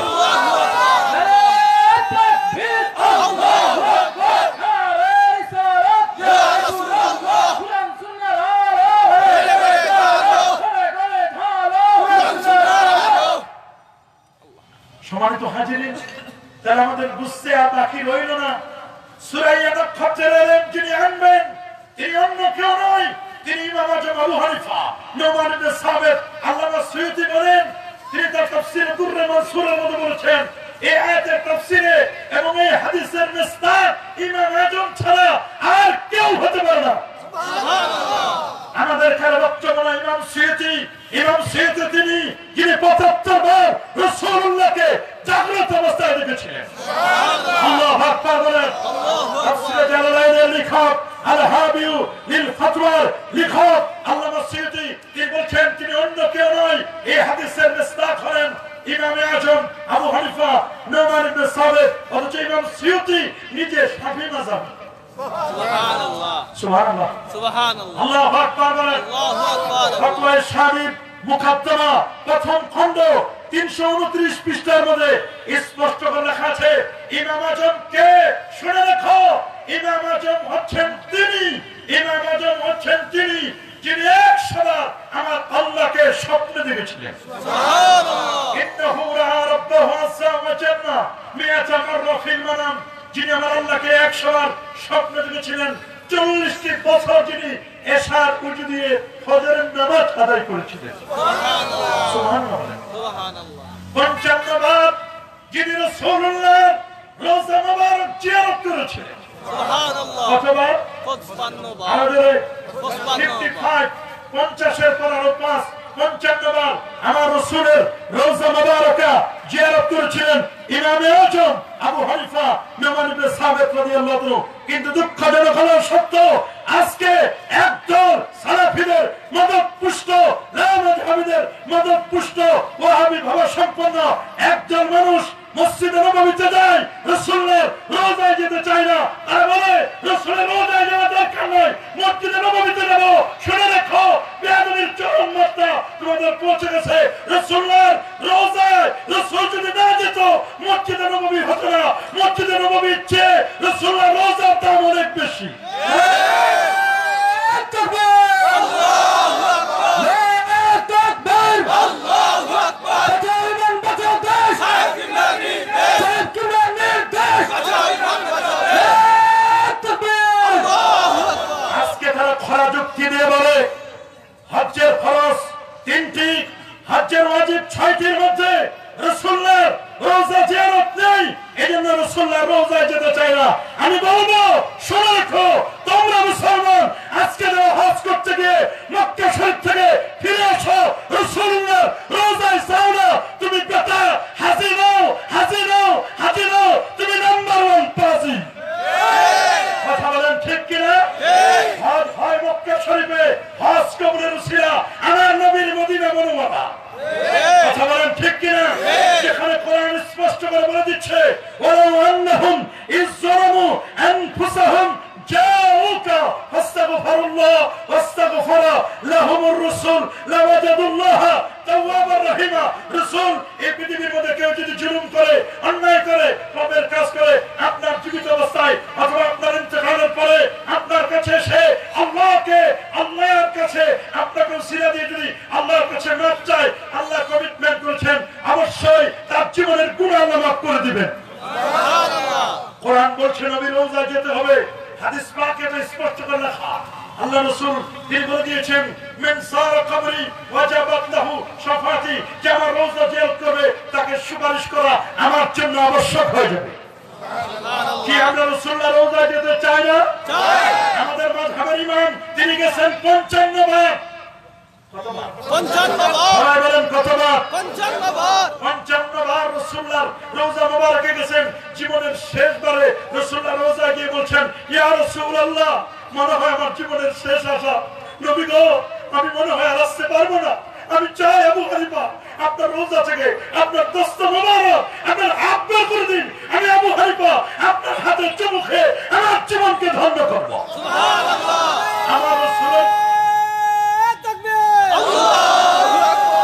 সম্মানিত হাজিরিন তাহলে আমাদের বুঝতে আর বাকি রইল না সূরা নক্ষত্রের ইলম যিনি আনবেন তিনি অন্য কেউ নয় তিনি ইমাম আজম আবু হানিফা নোমান ইবনে সাবেত আল্লামা সুয়ুতী বলেন তিনি তার তাফসীরে দুররে মানসুরের মধ্যে বলেছেন এই আয়াতের তাফসীরে এবং এই হাদিসের মিস্তাক ইমাম আজম ছাড়া আর কেউ হতে পারে না সুবহানাল্লাহ আমাদের কাছে বক্তব্য না ইমাম সুয়ুতী তিনি যিনি ৭৫ বার রাসূলুল্লাহকে জাগ্রত অবস্থায় দেখেছিলেন সুবহানাল্লাহ আল্লাহু আকবার বলেন আল্লাহু আকবার তাফসীরে জালালাইনের লেখক আল হাবিউ লিল ফাতওয়ার লেখক আল্লামা সুয়ুতী তিনি বলেন তিনি অন্য কেউ নয় এই হাদিসের মিস্তাক হলেন ইমামে আজম আবু হানিফা নোমান ইবনে সাবেত অথচ ইমাম সুয়ুতী নিজে শাফি মাযহাব সুবহানাল্লাহ সুবহানাল্লাহ সুবহানাল্লাহ আল্লাহু আকবার বলেন আল্লাহু আকবার ফাতওয়ায়ে শামিব মুকাদ্দমা প্রথম খণ্ড 329 পৃষ্ঠার মধ্যে স্পষ্ট করে লেখা আছে ইমাম আজম কে শুনে রাখো ইমাম আজম হচ্ছেন তিনি যিনি 100 বার আমার আল্লাহকে স্বপ্নে দেখেছিলেন সুবহানাল্লাহ ইন্নাহু রাআ রাব্বাহু আযজা ওয়া জান্না মিআতা মাররা ফিল মানাম যিনি আমার আল্লাহকে 100 বার স্বপ্নে দেখেছিলেন 40টি বছর যিনি এশার উজু দিয়ে ফজরের নামাজ আদায় করেছিলেন সুবহানাল্লাহ সুবহানাল্লাহ 55 বার যিনি রাসূলুল্লাহ রওজা মুবারক জিয়ারত করেছিলেন সুবহানাল্লাহ কতবার 55 বার আমাদের 55 50 এর পর আরো 5 55 বার আমার রাসূলের রওজা মুবারকা জিয়ারত করেছিলেন ইমামে আজম আবু হানিফা নোমান ইবনে সাবেত রাদিয়াল্লাহু আনহু কিন্তু দুঃখজনক হলো সত্য আজকে একদল সালাফিদের মদতপুষ্ট লামাযহাবিদের মদতপুষ্ট ওয়াহাবি ভাবসম্পন্ন একদল মানুষ মসজিদে নববীতে যায় রাসূলের রওজায় যেতে চায় না আর বলে রাসূলের রওজায় যাওয়া দরকার নয় মসজিদে নববীতে যাব শুনে রাখো বেয়াদবির চরম মাত্রা তোমাদের পৌঁছে গেছে রাসূলের রওজায় রাসূল যদি না যেত মসজিদে নববী হতো না মসজিদে নববীর চেয়ে রাসূলের রওজার দাম অনেক বেশি হজ্জের ফরজ 3টি হজ্জের ওয়াজিব 6টির মধ্যে রাসূলুল্লাহর রওজা জিয়ারত নেই এজন্য রাসূলুল্লাহর রওজায় যেতে চাই না আমি বলবো শুনে রাখো তোমরা মুসলমান আজকে যারা হজ করতে গিয়ে মক্কা শরীফ থেকে ফিরে আসো রাসূলুল্লাহর রওজায় যাও না তুমি বেটা হাজী নও তুমি নাম্বার 1 পাজি কথা বলেন ঠিক কিনা হজ হয় মক্কা শরীফে হজ কবুলের উসিলা আমার নবীর মদিনা মুনাওয়ারা কথা বলেন ঠিক কিনা যেখানে কোরআন স্পষ্ট করে বলে দিচ্ছে ওয়ালাউ আন্নাহুম ইযযালামু আনফুসাহুম জাউকা ফাস্তাগফিরুল্লাহ ওয়াস্তাগফারা লাহুমুর রাসূল লাওয়াজাদুল্লাহ তাওয়াবার রহিমা রাসূল এই পৃথিবীর মধ্যে কেউ যদি জুলুম করে অন্যায় করে পাপের কাজ করে আপনার জীবিত অবস্থায় অথবা আপনার ইন্তেকালের পরে আপনার কাছে এসে আল্লাহর কাছে আপনাকে উসিলা দিয়ে যদি আল্লাহর কাছে মাফ চায় আল্লাহ কমিটমেন্ট করেছেন অবশ্যই তার জীবনের গুনাহ আল্লাহ মাফ করে দিবেন সুবহানাল্লাহ কোরআন বলছে নবীর রওজায় যেতে হবে হাদিস পাকে এটা স্পষ্ট করে লেখা আল্লাহ রাসূল তিনি বলে দিয়েছেন মান সারা কবরি ওয়াজাবাত লাহু শাফাতি যে আমার রওজা জিয়ারত করবে তাকে সুপারিশ করা আমার জন্য আবশ্যক হয়ে যাবে কি আমরা রাসূলুল্লাহ রওজায় যেতে চাই না? আমাদের মাযহাবের ইমাম তিনি গেছেন 55 বার। কতবার? 55 বার। সবাই বলেন কতবার? 55 বার। 55 বার রাসূলুল্লাহ রওজা মোবারকে গেছেন। জীবনের শেষবারে রাসূলুল্লাহ রওজায় গিয়ে বলছেন, ইয়া রাসূলুল্লাহ, মনে হয় আমার জীবনের শেষ আশা। নবী গো, আমি মনে হয় আর আসতে পারবো না। আমি চাই আবু হানিফা আপনার রওজা থেকে আপনার দস্ত মোবারক আপনার হাত বের করে দিন। আমি আবু হানিফা আপনার হাতে চুমু খেয়ে আমার জীবনকে ধন্য করবো। সুবহানাল্লাহ। আমার রাসূলের তাকবীর। আল্লাহু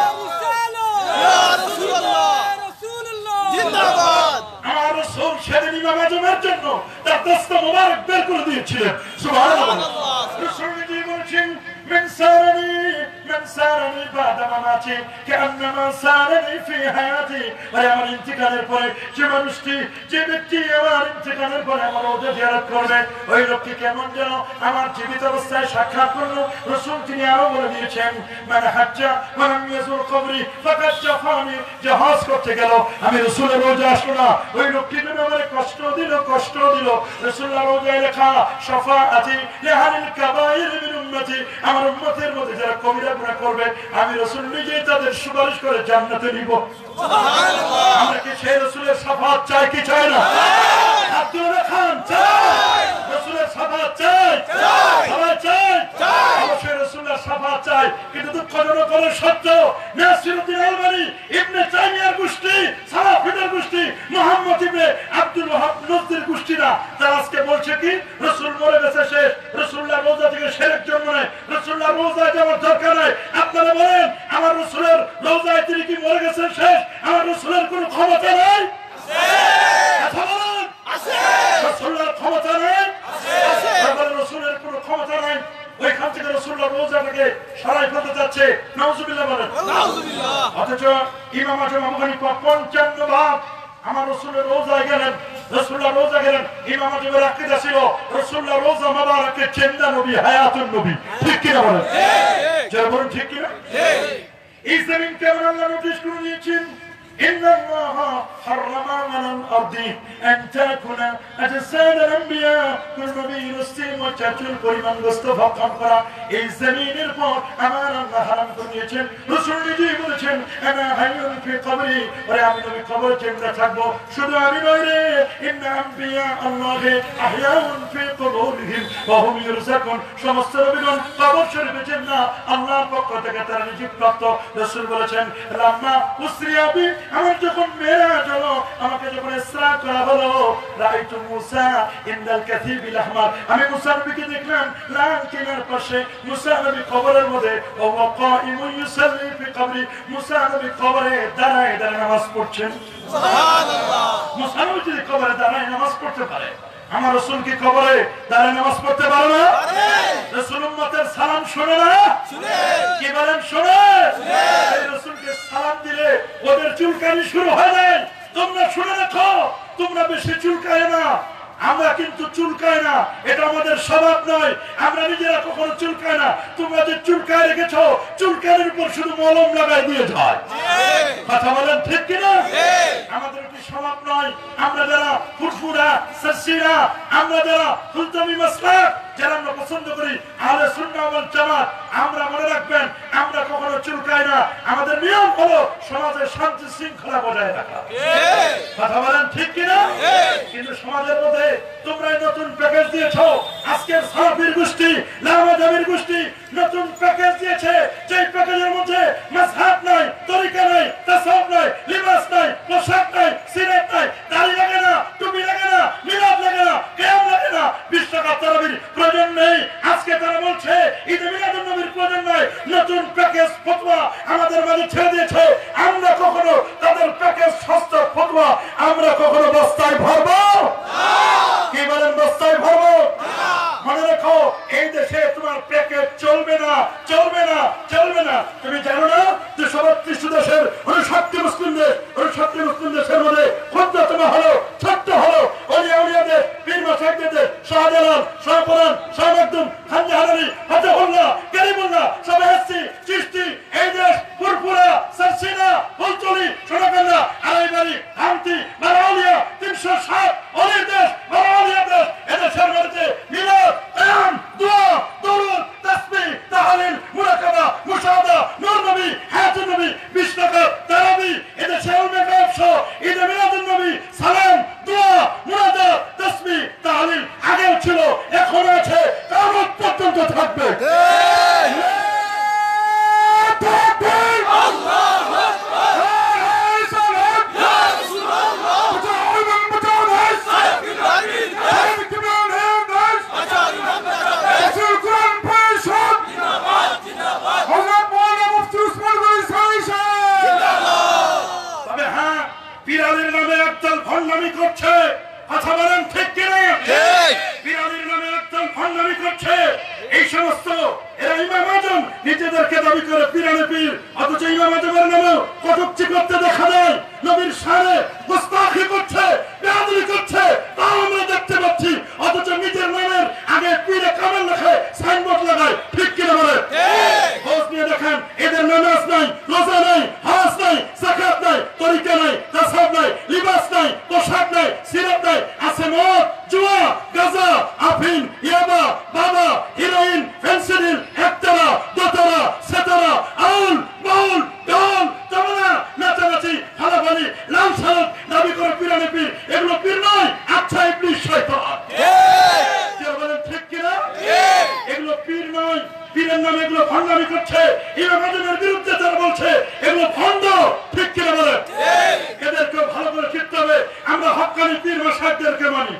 আকবার। ইয়া রাসূলুল্লাহ। জিন্দাবাদ। আমার রাসূল সেদিন ইমাম আজমের জন্য তার দস্ত মোবারক বের করে দিয়েছিলেন। সুবহানাল্লাহ। রাসূল নিজে বলেছেন, من سارني بعد مماتي كأنما سارني في حياتي। আমার ইন্তিকালের পরে যে মানুষটি যে ব্যক্তি আমার ইন্তিকালের পরে আমার রওজা জিয়ারত করবে ওই লোকটি কেমন যেন আমার জীবিত অবস্থায় সাক্ষাৎ করলো। রাসূল তিনি আরো বলে দিয়েছেন, মান হাজ্জা ওয়া লাম ইয়াজুর কবরি ফাকাদ জাফানি। যে হজ করতে গেল আমি রাসূলের রওজা আসলো না, ওই লোকটি যেন আমারে কষ্ট দিল। রাসূলুল্লাহ রওজায় লেখা শাফাআতি লিআহলিল কাবাইর মিন উম্মতি, আমার উম্মতের মধ্যে যারা কবিরা গুনাহ করবে আমি রাসূল নিজেই তাদের সুপারিশ করে জান্নাতে নিব। সুবহানাল্লাহ। আমরা কি সেই রাসূলের শাফাআত চাই কি চাই না? আব্দুল খান চাই, রাসূলের শাফাআত চাই, সবাই চাই, অবশ্যই রাসূলের শাফাআত চাই। কিন্তু দুঃখজনক হলো সত্য, নাসিরউদ্দিন আলবানী ইবনে তাইমিয়ার গোষ্ঠী, সালাফিদের গোষ্ঠী, মুহাম্মদ ইবনে আব্দুল ওয়াহাব নজদির গোষ্ঠীরা তারা আজকে বলছে কি রাসূল মরে গেছে শেষ, রাসূলুল্লাহ রওজা থেকে শিরক জন্ম নেয়, রাসূলুল্লাহ রওজায় যাওয়ার দরকার নাই। আপনারা বলেন আমার রাসূলের রওজায় তিনি কি মরে গেছেন শেষ? আমার রাসূলের কোনো ক্ষমতা নাই? আছে। আছে। রাসূলের ক্ষমতা নাই? আছে। রাসূলের কোনো ক্ষমতা নাই। ওইখান থেকে রাসূলুল্লাহ রওজাটাকে সরাই ফেলতে যাচ্ছে। নাউজুবিল্লাহ বলেন। নাউজুবিল্লাহ। অথচ ইমাম আজম আবু হানিফা 55 বার আমার রাসূলের রওজায় গেলেন। রাসূলুল্লাহ রওজা গেলেন। ইমাম আজমের আকীদা ছিল রাসূলুল্লাহ রওজা মোবারকে জিন্দা নবী, হায়াতুন নবী। ঠিক কি না বলেন? ঠিক। যারা বলেন ঠিক কি না? ঠিক। এই জমিনকে আল্লাহ নোটিশ করে দিয়েছেন, ইন্না আল্লাহা হারামা আলাল আরদি আন তাকুনা আজসাদ আল আম্বিয়া। কোন নবীর অস্থি চুল পরিমাণ গোশত ভক্ষণ করা এই জমিনের পর আমার আল্লাহ হারাম করে দিয়েছেন। রাসূল নিজেই বলেছেন, আনা হাইয়ুন ফি কবরি, ওরে আমি নবী কবরে জিন্দা থাকবো। শুধু আমি নই রে, ইন্না আম্বিয়া আল্লাহি আহয়াউন ফি কুবুরিহিম ওয়া হুম ইরযাকুন। সমস্ত নবীগণ কবর শরীফে জিন্দা, আল্লাহর পক্ষ থেকে তারা নিযুক্ত প্রাপ্ত। রাসূল বলেছেন, লাম্মা উসরিয়া বি, আমার যখন মেরাজ হলো, আমাকে যখন ইসরা করা হলো, রাআইতু মুসা ইনদাল কাথিবিল আহমার, আমি মুসা নবীকে দেখলাম লাল কিনার পাশে, মুসা নবী কবরের মধ্যে, ওয়া হুয়া কাইমুন ইউসাল্লি ফি কবরি, মুসা নবী কবরে দাঁড়ায় দাঁড়ায় নামাজ পড়ছেন। সুবহানাল্লাহ। মুসা নবী যদি কবরে দাঁড়ায় নামাজ পড়তে পারে, আমার রাসূল কি কবরে দাঁড়ায় নামাজ পড়তে পারে না? পারে। রাসূল উম্মতের সালাম শুনে না? শুনে। কি বলেন? শুনে। এই রাসূলকে সালাম দিলে ওদের চুলকানি শুরু হয়ে যায়। তোমরা শুনে রাখো, তোমরা বেশি চুলকায় না। আমরা কিন্তু চুলকায় না, এটা আমাদের স্বভাব নয়। আমরা নিজেরা কখনো চুলকায় না। তোমরা যে চুলকায় রেখেছো, চুলকানির উপর শুধু মলম লাগাই দিয়ে যায়। কথা বলেন ঠিক কিনা? আমাদের কি স্বভাব নয়? আমরা যারা ফুরফুরা সাসিরা, আমরা যারা ফুলতামি মাসলাক, যারা আমরা পছন্দ করি আহলে সুন্নাহ ওয়াল জামাত, আমরা মনে রাখবেন আমরা কখনো চুলকাই না। আমাদের নিয়ম হলো সমাজে শান্তি শৃঙ্খলা বজায় রাখা। কথা বলেন ঠিক কিনা? কিন্তু সমাজের মধ্যে তোমরা নতুন প্যাকেজ দিয়েছো। আজকের সালাফির গোষ্ঠী, লামাজামির গোষ্ঠী নতুন প্যাকেজ দিয়েছে, যে প্যাকেজের মধ্যে মাযহাব নাই, তরিকা নাই, তাসাউফ নাই, লিবাস নাই, পোশাক নাই, সিরাত নাই, দাড়ি লাগে না, টুপি লাগে না, মিলাদ লাগে না, কিয়াম লাগে না, 20 টাকা তারাবির প্রয়োজন নেই। আজকে তারা বলছে ঈদে মিলাদুন নবীর প্রয়োজন নাই। নতুন প্যাকেজ ফতোয়া আমাদের মাঝে ছেড়ে দিয়েছে। আমরা কখনো তাদের প্যাকেজ সস্তা ফতোয়া আমরা কখনো বস্তায় ভরবো না। কি বলেন? বস্তায় ভরবো না। মনে রাখো, এই দেশে তোমার প্যাকেজ চলবে না, চলবে না, চলবে না। তুমি জানো না যে 37 দেশের 59 মুসলিম দেশ, 59 মুসলিম দেশের মধ্যে ক্ষুদ্রতম হলো, ছোট্ট হলো ওলিয়া উলিয়াদের, পীর মাশায়েখদের দেশ। শাহজালাল, শাহপরান, শাহ মাকদুম, খানজাহানি, ফতেহুল্লাহ, কারিমুল্লাহ, সাবেহাসি, চিশতি, এই দেশ ফুরফুরা, সারসিনা, ফুলতলি, সোনাকান্দা, আড়াইবাড়ি, হামতি, বারাউলিয়া, 307 অলির নিজেদেরকে দাবি করে পীরানে পীর, অথচ ইমাম আজমের নামেও কটূক্তি করতে দেখা যায়, নবীর শানে গোস্তাখি করছে, বেয়াদবি করছে, তাও আমরা দেখতে পাচ্ছি। অথচ নিজের নামের আগে পীরে কামেল লেখে সাইনবোর্ড লাগায়, ঠিক কিনা বলে? খোঁজ নিয়ে দেখেন, এদের নামাজ নাই, রোজা নাই, হজ নাই, যাকাত নাই, তরিকা নাই, তাসাউফ নাই, লিবাস নাই, পোশাক নাই, সিরাত নাই, আছে মদ, জুয়া, গাঁজা, আফিন, ইয়াবা, বাবা, হিরোইন, ফেন্সিডিল, হেক্টারা, দোতারা, সেতারা, আউল, বাউল, ডল, তবলা, নাচানাচি, হালাফালি, লাল সালক, দাবি করে পীরানে পীর। এগুলো পীর নয়, আচ্ছা ইবলিস শয়তান। কেউ বলেন ঠিক কিনা? এগুলো পীর নয়, পীরের নামে এগুলো ভণ্ডামি করছে। ইমাম আজমের বিরুদ্ধে তারা বলছে এগুলো ভণ্ড, ঠিক কিনা বলেন? এদেরকে ভালো করে শিখতে হবে। আমরা হক্কানি পীর মাশায়েখদেরকে মানি,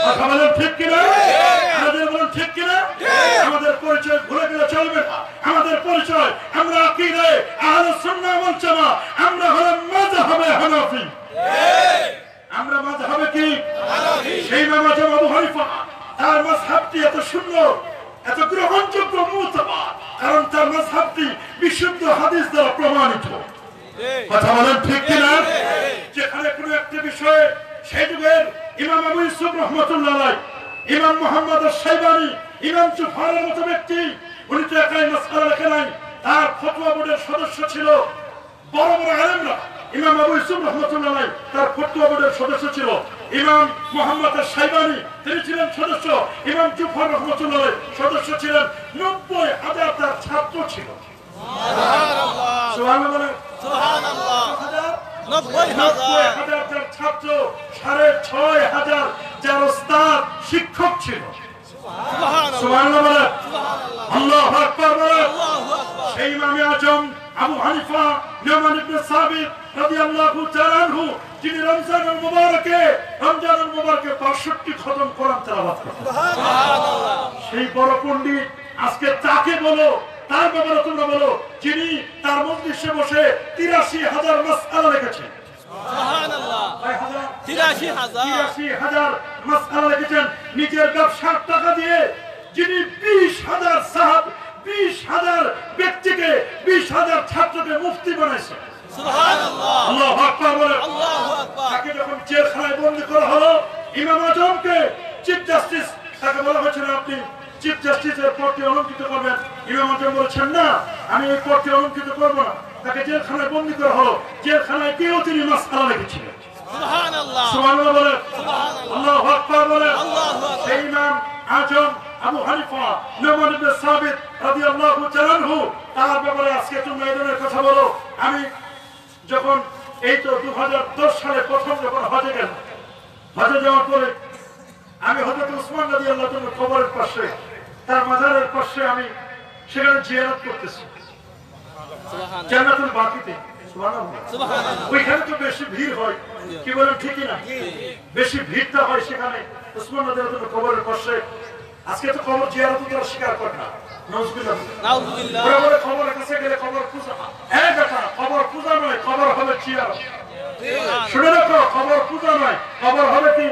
কথা বলেন ঠিক কিনা? আমাদের বলেন ঠিক কিনা? আমাদের পরিচয় ভুলে গেলে চলবে না। আমাদের পরিচয়, আমরা আকীদায়ে আহলে সুন্নাহ ওয়াল জামাআহ, আমরা হলাম মাযহাবে হানাফি। আমরা মাযহাবে কি? হানাফি। সেই মাযহাব আবু হানিফা, তার মাযহাবটি এত সুন্দর, এত গ্রহণযোগ্য, মুতাবার, কারণ তার মাযহাবটি বিশুদ্ধ হাদিস দ্বারা প্রমাণিত। কথা বলেন ঠিক কিনা? যেখানে কোনো একটা বিষয়ে সেই যুগের ইমাম আবু ইউসুফ রহমাতুল্লাহ আলাইহি, ইমাম মুহাম্মদ আশ-শাইবানি, ইমাম জুফারের মতো ব্যক্তি, উনি তো একাই মাসআলা লেখে নাই, তার ফতোয়া বোর্ডের সদস্য ছিল বড় বড় আলেমরা। ইমাম আবু ইউসুফ রহমাতুল্লাহ আলাইহি তার ফতোয়া বোর্ডের সদস্য ছিল। ইমাম মুহাম্মদ আশ-শাইবানি তিনি ছিলেন সদস্য। ইমাম জুফার রহমাতুল্লাহ আলাইহি সদস্য ছিলেন। 90,000 তার ছাত্র ছিল। সুবহানাল্লাহ, সুবহানাল্লাহ, সুবহানাল্লাহ। 90,000 তার ছাত্র, 6,500 যার ওস্তাদ শিক্ষক ছিল। সুবহানাল্লাহ, আল্লাহু আকবার বলেন। সেই ইমামে আজম আবু হানিফা নুমান ইবনে সাবিত রাদিয়াল্লাহু তাআলা আনহু, যিনি রমজানুল মুবারকে 65 খতম কোরআন তেলাওয়াত করতেন। সুবহানাল্লাহ। সেই বড় পণ্ডিত আজকে তাকে বলো, তার ব্যাপারে তোমরা বলো, যিনি তার মজলিসে বসে 83,000 মাসআলা লিখেছেন। সুবহানাল্লাহ। 83,000 মাসআলা লিখেছেন নিজের ব্যবসার টাকা দিয়ে। যিনি 20,000 সাহাব, 20,000 ব্যক্তিকে, 20,000 ছাত্রকে মুফতি বানাইছেন। সুবহানাল্লাহ, আল্লাহু আকবার বলেন। আল্লাহু আকবার। তাকে যখন জেলখানায় বন্দী করা হলো, ইমাম আজমকে চিফ জাস্টিস, তাকে বলা হয়েছিল আপনি চিফ জাস্টিসের পদটি অলঙ্কৃত করবেন। ইমাম আজম বলেছেন না, আমি এই পদটি অলঙ্কৃত করব না। তাকে জেলখানায় বন্দী করা হলো। জেলখানায় কেউ তিনি মাসআলা লিখেছিলেন। সুবহানাল্লাহ, সুবহানাল্লাহ বলেন। আল্লাহু আকবার বলেন। সেই ইমাম আজম আবু হানিফা নুমান ইবনে সাবিত রাদিয়াল্লাহু তাআলা আনহু, তার ব্যাপারে আজকে তোমরা এই ধরনের কথা বলো। আমি যখন এই তো 2010 সালে প্রথম যখন হজে গেলাম, হজে যাওয়ার পরে আমি হযরত উসমান রাদিয়াল্লাহু তাআলার কবরের পাশে, তার মাজারের পাশে আমি সেখানে জিয়ারত করতেছি। সুবহানাল্লাহ, জান্নাতুল বাকিতে। সুবহানাল্লাহ, সুবহানাল্লাহ। ওইখানে তো বেশি ভিড় হয়, কি বলেন ঠিক না? বেশি ভিড়টা হয় সেখানে উসমান রাদিয়াল্লাহু তাআলার কবরের পাশে। আজকে তো কবর জিয়ারত করার স্বীকার করে না। নাউজুবিল্লাহ, নাউজুবিল্লাহ। বড় কবরের কাছে গেলে কবর পূজা, এই কথা, কবর পূজা নয়, কবর হবে জিয়ারত। শুনে রাখো, কবর পূজা নয়, কবর হবে কি?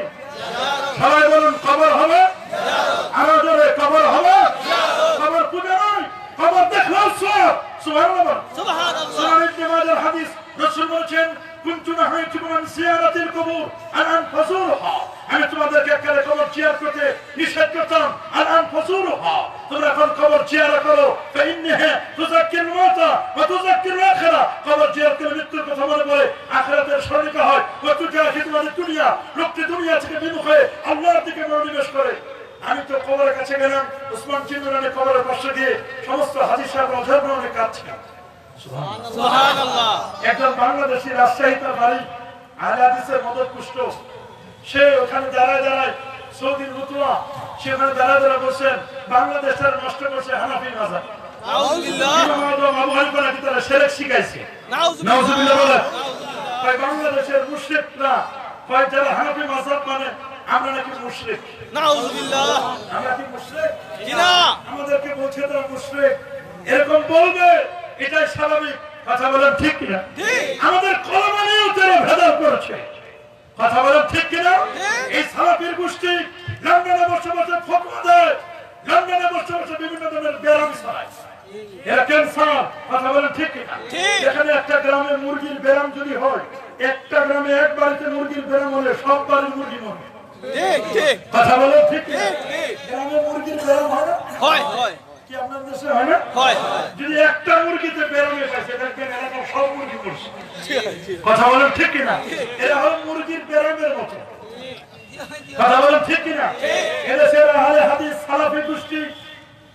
সবাই বলুন, কবর হবে জিয়ারত। আরো জোরে, কবর হবে জিয়ারত। কবর পূজা নয়, কবর দেখলেও সওয়াব। সুবহানাল্লাহ, সুবহানাল্লাহ। সুনান ইবনে মাজাহ হাদিস, রাসূল বলেছেন, কুনতু নাহাইতুকুম আন জিয়ারাতিল কুবুর আন ফাজুরহা। আমি তোমাদেরকে একবারে কবর জিয়ারত করতে নিষেধ করতাম, আন ফাজুরহা। তোমরা এখন কবর জিয়ারত করো, ফাইন্নাহা তুযাক্কিরুল মাউতা ওয়া তুযাক্কিরুল আখিরা। কবর জিয়ারত করে মৃত্যুর কথা মনে পড়ে, আখিরাতের স্মরণিকা হয়। ওয়া তুজাহিদু আনিদ দুনিয়া, লোকটি দুনিয়া থেকে বিমুখ হয়ে আল্লাহর দিকে মনোনিবেশ করে। আমি তো কবরের কাছে গেলাম, উসমান চিন্নুরানি কবরের পাশে দিয়ে সমস্ত হাজী সাহেব রওজার অনেক কাঁদছেন। সুবহানাল্লাহ। একজন বাংলাদেশি, রাজশাহী তার বাড়ি, আহলে হাদিসের মদতপুষ্ট। সে ওখানে দাঁড়ায় দাঁড়ায়, সৌদির মুতওয়া, সেখানে দাঁড়ায় দাঁড়ায় বলছেন, বাংলাদেশের নষ্ট করছে হানাফি মাযহাব। নাউজুবিল্লাহ। ইমাম আজম আবু হানিফা নাকি তারা শিরক শিখাইছে। নাউজুবিল্লাহ বলেন। কয় বাংলাদেশের মুশরিকরা, কয় যারা হানাফি মাযহাব মানে আমরা নাকি মুশরিক। নাউজুবিল্লাহ। আমরা কি মুশরিক? কি না, আমাদেরকে বলছে তারা মুশরিক। এরকম বলবে, এটাই স্বাভাবিক। কথা বলেন ঠিক কিনা? আমাদের কলমা নিয়েও তারা ভেদাল করেছে। কথা বলেন ঠিক কিনা? এই সালাফির গোষ্ঠী লন্ডনে বসে বসে ফতোয়া দেয়, লন্ডনে বসে বসে বিভিন্ন ধরনের বেরামি ছড়ায়। এরা ক্যান্সার। কথা বলেন ঠিক কিনা? এখানে একটা গ্রামে মুরগির ব্যায়াম যদি হয়, একটা গ্রামে এক বাড়িতে মুরগির ব্যায়াম হলে সব বাড়ির মুরগি মরে। কথা বলেন ঠিক কিনা? গ্রামে মুরগির ব্যায়াম হয় কি আপনার দেশে হয় না? যদি একটা মুরগিতে ব্যায়ামে পাইছে দেখবেন এলাকার সব মুরগি মরছে। কথা বলেন ঠিক কিনা? এরা হল মুরগির ব্যায়ামের মতো। কথা বলেন ঠিক কিনা? এদেশের আহলে হাদিস সালাফি গোষ্ঠী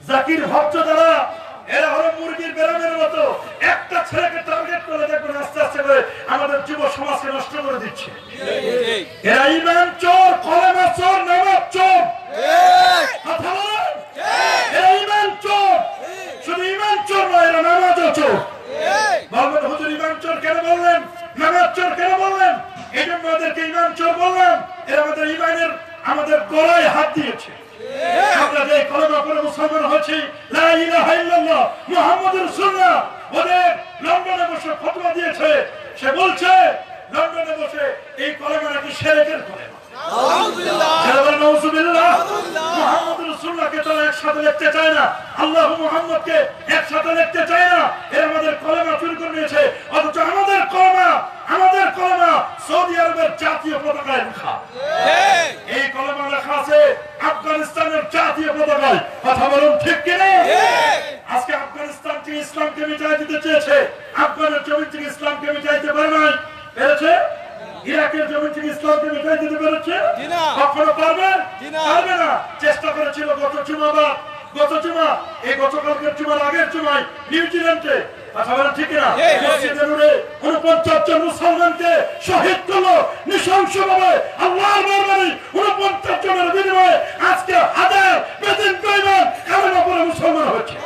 জাকির ভক্ত যারা, এরা হলো মুরগির ব্যায়ামের মতো। একটা ছেলেকে টার্গেট করে দেখবেন আস্তে আস্তে করে আমাদের যুব সমাজকে নষ্ট করে দিচ্ছে। এরা ইমান চোর, কলেমা চোর, নামাজ চোর। কথা বলেন, এরা ইমান চোর। শুধু ইমান চোর নয়, এরা নামাজও চোর। বলবেন হুজুর ইমান চোর কেন বললেন, নামাজ চোর কেন বললেন? এই জন্য ওদেরকে ইমান চোর বললাম। এরা আমাদের ইমানের, আমাদের গলায় হাত দিয়েছে। আমরা যে কলেমা পড়ে মুসলমান হচ্ছি, লা ইলাহা ইল্লাল্লাহ মুহাম্মাদুর রাসূলুল্লাহ, ওদের লন্ডনে বসে ফতোয়া দিয়েছে। সে বলছে লন্ডনে বসে এই কলেমা নাকি শিরকের কলেমা। মুহাম্মাদুর রাসূলুল্লাহকে তো একসাথে লিখতে চায় না, আল্লাহ মুহাম্মদকে একসাথে লিখতে চায় না। এরা আমাদের কলেমা চুরি করে নিয়েছে। অথচ আমাদের কলেমা সৌদি আরবের জাতীয় পতাকায় লেখা। এই কলেমা লেখা আছে আফগানিস্তানের জাতীয় পতাকায়। কথা বলুন ঠিক কিনা? আজকে আফগানিস্তান থেকে ইসলামকে মিটাই দিতে চেয়েছে, আফগানের জমি থেকে ইসলামকে মিটাইতে পারে নাই। পেরেছে? ইরাকের জমি থেকে ইসলামকে মিটাই দিতে পেরেছে? কখনো পারবে না। চেষ্টা করেছিল গত জুমা, এই গতকালকের জুমার আগের জুমায় নিউজিল্যান্ডে। কথা বলেন ঠিক না? 49 জন মুসলমানকে শহীদ করলো নৃশংসভাবে আল্লাহর দরবারে। 49 জনের বিনিময়ে আজকে হাজার বেদিন পরিমাণ কালেমা পড়ে মুসলমান হচ্ছে।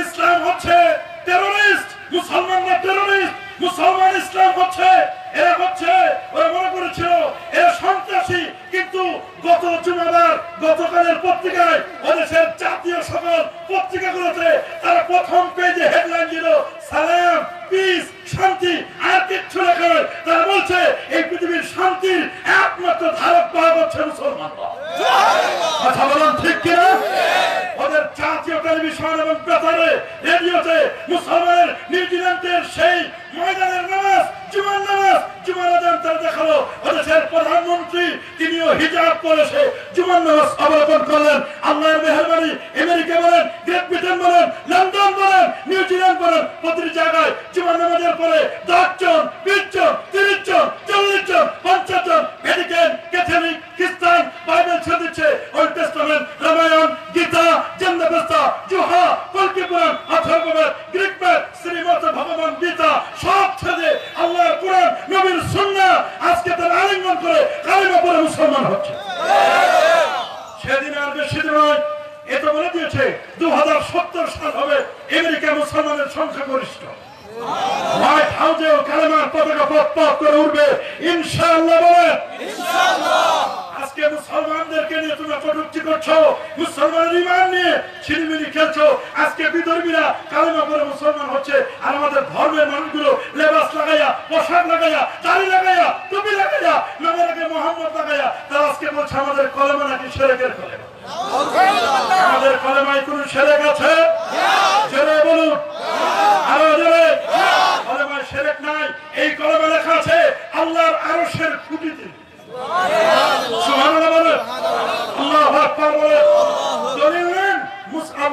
ইসলাম হচ্ছে টেরোরিস্ট, মুসলমানরা টেরোরিস্ট, মুসলমান ইসলাম হচ্ছে, এরা হচ্ছে, ওরা মনে করেছিল এরা সন্ত্রাসী। কিন্তু গতকালের পত্রিকায়, ওদেশের জাতীয় সকল পত্রিকাগুলোতে তারা প্রথম পেজে হেডলাইন দিল সালাম, পিস, শান্তি, আর কিচ্ছু লেখা নয়। তারা বলছে এই পৃথিবীর শান্তির একমাত্র ধারক বাহক হচ্ছে মুসলমানরা। কথা বলেন ঠিক কিনা? ওদের জাতীয় টেলিভিশন এবং বেতারে, রেডিওতে মুসলমানের নিউজিল্যান্ডের সেই ময়দানের নামাজ, জুমার আযান তারা দেখালো। ওদেশের প্রধানমন্ত্রী তিনিও হিজাব পরেছে জুমার নামাজ অবলম্বন করলেন। আল্লাহর মেহেরবানি, আমেরিকা বলেন, গ্রেট ব্রিটেন বলেন, লন্ডন বলেন, নিউজিল্যান্ড বলেন, প্রতিটি জায়গায় জুমার নামাজের পরে 10 জন, 20 জন, 30 জন, 40 জন, 50 জন ভ্যাটিকান, ক্যাথলিক, খ্রিস্টান বাইবেল ছেড়ে দিচ্ছে। ওল্ড টেস্টামেন্ট, রামায়ণ, গীতা, জন্মবেস্তা, জুহা, কল্কি পুরাণ, অথর্ববেদ, গ্রিক বেদ, শ্রীমত ভগবান গীতা সব ছেড়ে আল্লাহর কোরআন, নবীর সুন্নাহ আজকে তারা আলিঙ্গন করে কালেমা পড়ে মুসলমান হচ্ছে। সেদিন আর বেশি নয়, এটা বলে দিয়েছে 2070 সাল হবে আমেরিকা মুসলমানের সংখ্যা গরিষ্ঠ। হোয়াইট হাউসেও কালেমার পতাকা পথ করে উঠবে ইনশাআল্লাহ। বলে আজকে মুসলমানদেরকে নিয়ে তোমরা কটূক্তি করছো, মুসলমানের ঈমান নিয়ে ছিনিমিনি খেলছো। আজকে বিধর্মীরা কালেমা পড়ে মুসলমান হচ্ছে, আর আমাদের ধর্মের মানুষগুলো লেবাস লাগাইয়া, পোশাক লাগাইয়া, দাড়ি লাগাইয়া, টুপি লাগাইয়া, নামের আগে মোহাম্মদ লাগাইয়া তারা আজকে বলছে আমাদের কলেমা নাকি শিরকের কলেমা। আমাদের কলেমায় কোন শিরক আছে? জোরে বলুন, আরো জোরে। কলেমায় শিরক নাই। এই কলেমা লেখা আছে আল্লাহর আরশের খুঁটিতে। সুবহানাল্লাহ বলেন, আল্লাহু আকবার বলেন। দলিল নেন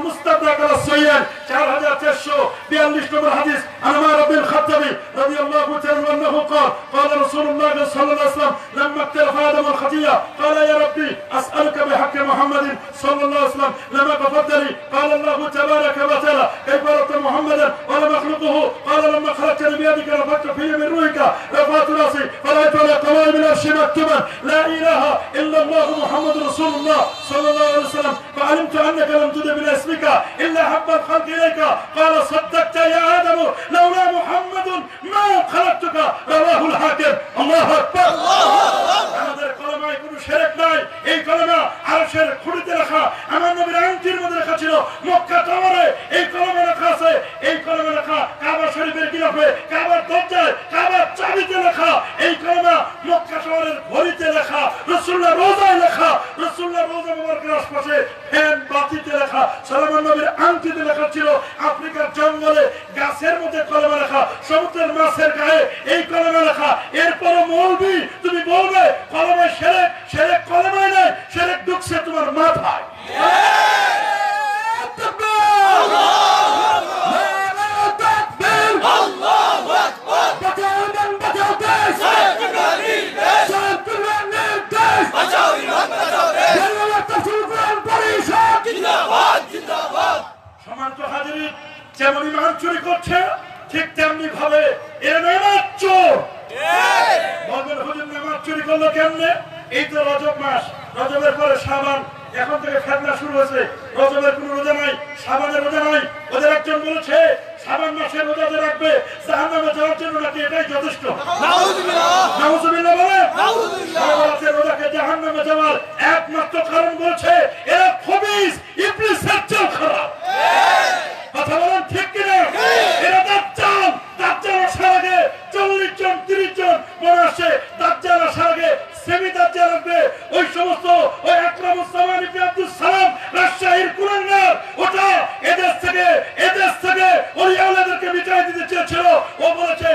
মুস্তাদরাক আস-সাহিহ 4442 নম্বর হাদিস, আন উমর বিন খাত্তাব রাদিয়াল্লাহু তাআলা আনহু قال قال رسول الله صلى الله عليه وسلم لما اقترف آدم الخطيئة قال يا ربي أسألك بحق محمد صلى الله عليه وسلم لما غفرت لي قال الله تبارك وتعالى كيف رأيت محمدا ولم أخلقه قال لما خلقتني بيدك رفعت في من روحك رفعت رأسي فرأيت على قوائم العرش مكتوبا لا إله إلا الله محمد رسول الله صلى الله عليه وسلم علمت انك لم تدب الى اسمك الا حب الخلق اليك قال صدقت يا ادم لولا محمد ما خلقتك رواه الحاكم الله اكبر আমাদের কলমায় কোনো শিরক নাই এই কলমা আরশের খুঁটিতে রাখা আমার নবীর আংটির মধ্যে লেখা ছিল মক্কা টাওয়ারে এই কলমা লেখা আছে এই কলমা লেখা কাবা শরীফের গিলাফে কাবার দরজায় কাবার চাবিতে লেখা এই কলমা মক্কা শহরের ঘড়িতে লেখা রাসূলুল্লাহ রোজায় লেখা রাসূলুল্লাহ রোজা মুবারকের আশপাশে ফ্যান বাতিতে লেখা সালামান নবীর আংটিতে লেখা ছিল আফ্রিকার জঙ্গলে গাছের মধ্যে কলমা লেখা সমুদ্রের মাছের গায়ে এই কলমা লেখা এরপর মৌলবি তুমি বলবে কলমায় শিরক শিরক কলমায় নাই শিরক ঢুকছে তোমার মাথায় সম্মানিত হাজিরিন যেমন ইমান চুরি করছে ঠিক তেমনি ভাবে এ নামাজ চোর বলবেন হুজুর নামাজ চুরি করলো কেমনে এই তো রজব মাস রজবের পরে শাবান এখন থেকে ফেতনা শুরু হয়েছে রজবের কোনো রোজা নাই শাবানের রোজা নাই ওদের একজন বলেছে শাবান মাসে রোজা যে রাখবে জাহান্নামে যাওয়ার জন্য নাকি এটাই যথেষ্ট নাউজুবিল্লাহ বলেন নাউজুবিল্লাহ রোজাকে জাহান্নামে যাওয়ার একমাত্র কারণ বলছে এরা খবিস ইবলিসের চেয়েও খারাপ কথা বলেন ঠিক কিনা এরা দাজ্জাল আসার আগে 40 জন 30 জন মনে আসে দাজ্জাল আসার আগে সেমি দাজ্জাল আসবে ওই সমস্ত ওই আকরামুস সামান ইবনে আব্দুস সালাম রাজশাহীর কুলাঙ্গার ওটা এদেশ থেকে ওই আওলাদেরকে মিটাই দিতে চেয়েছিল ও বলেছে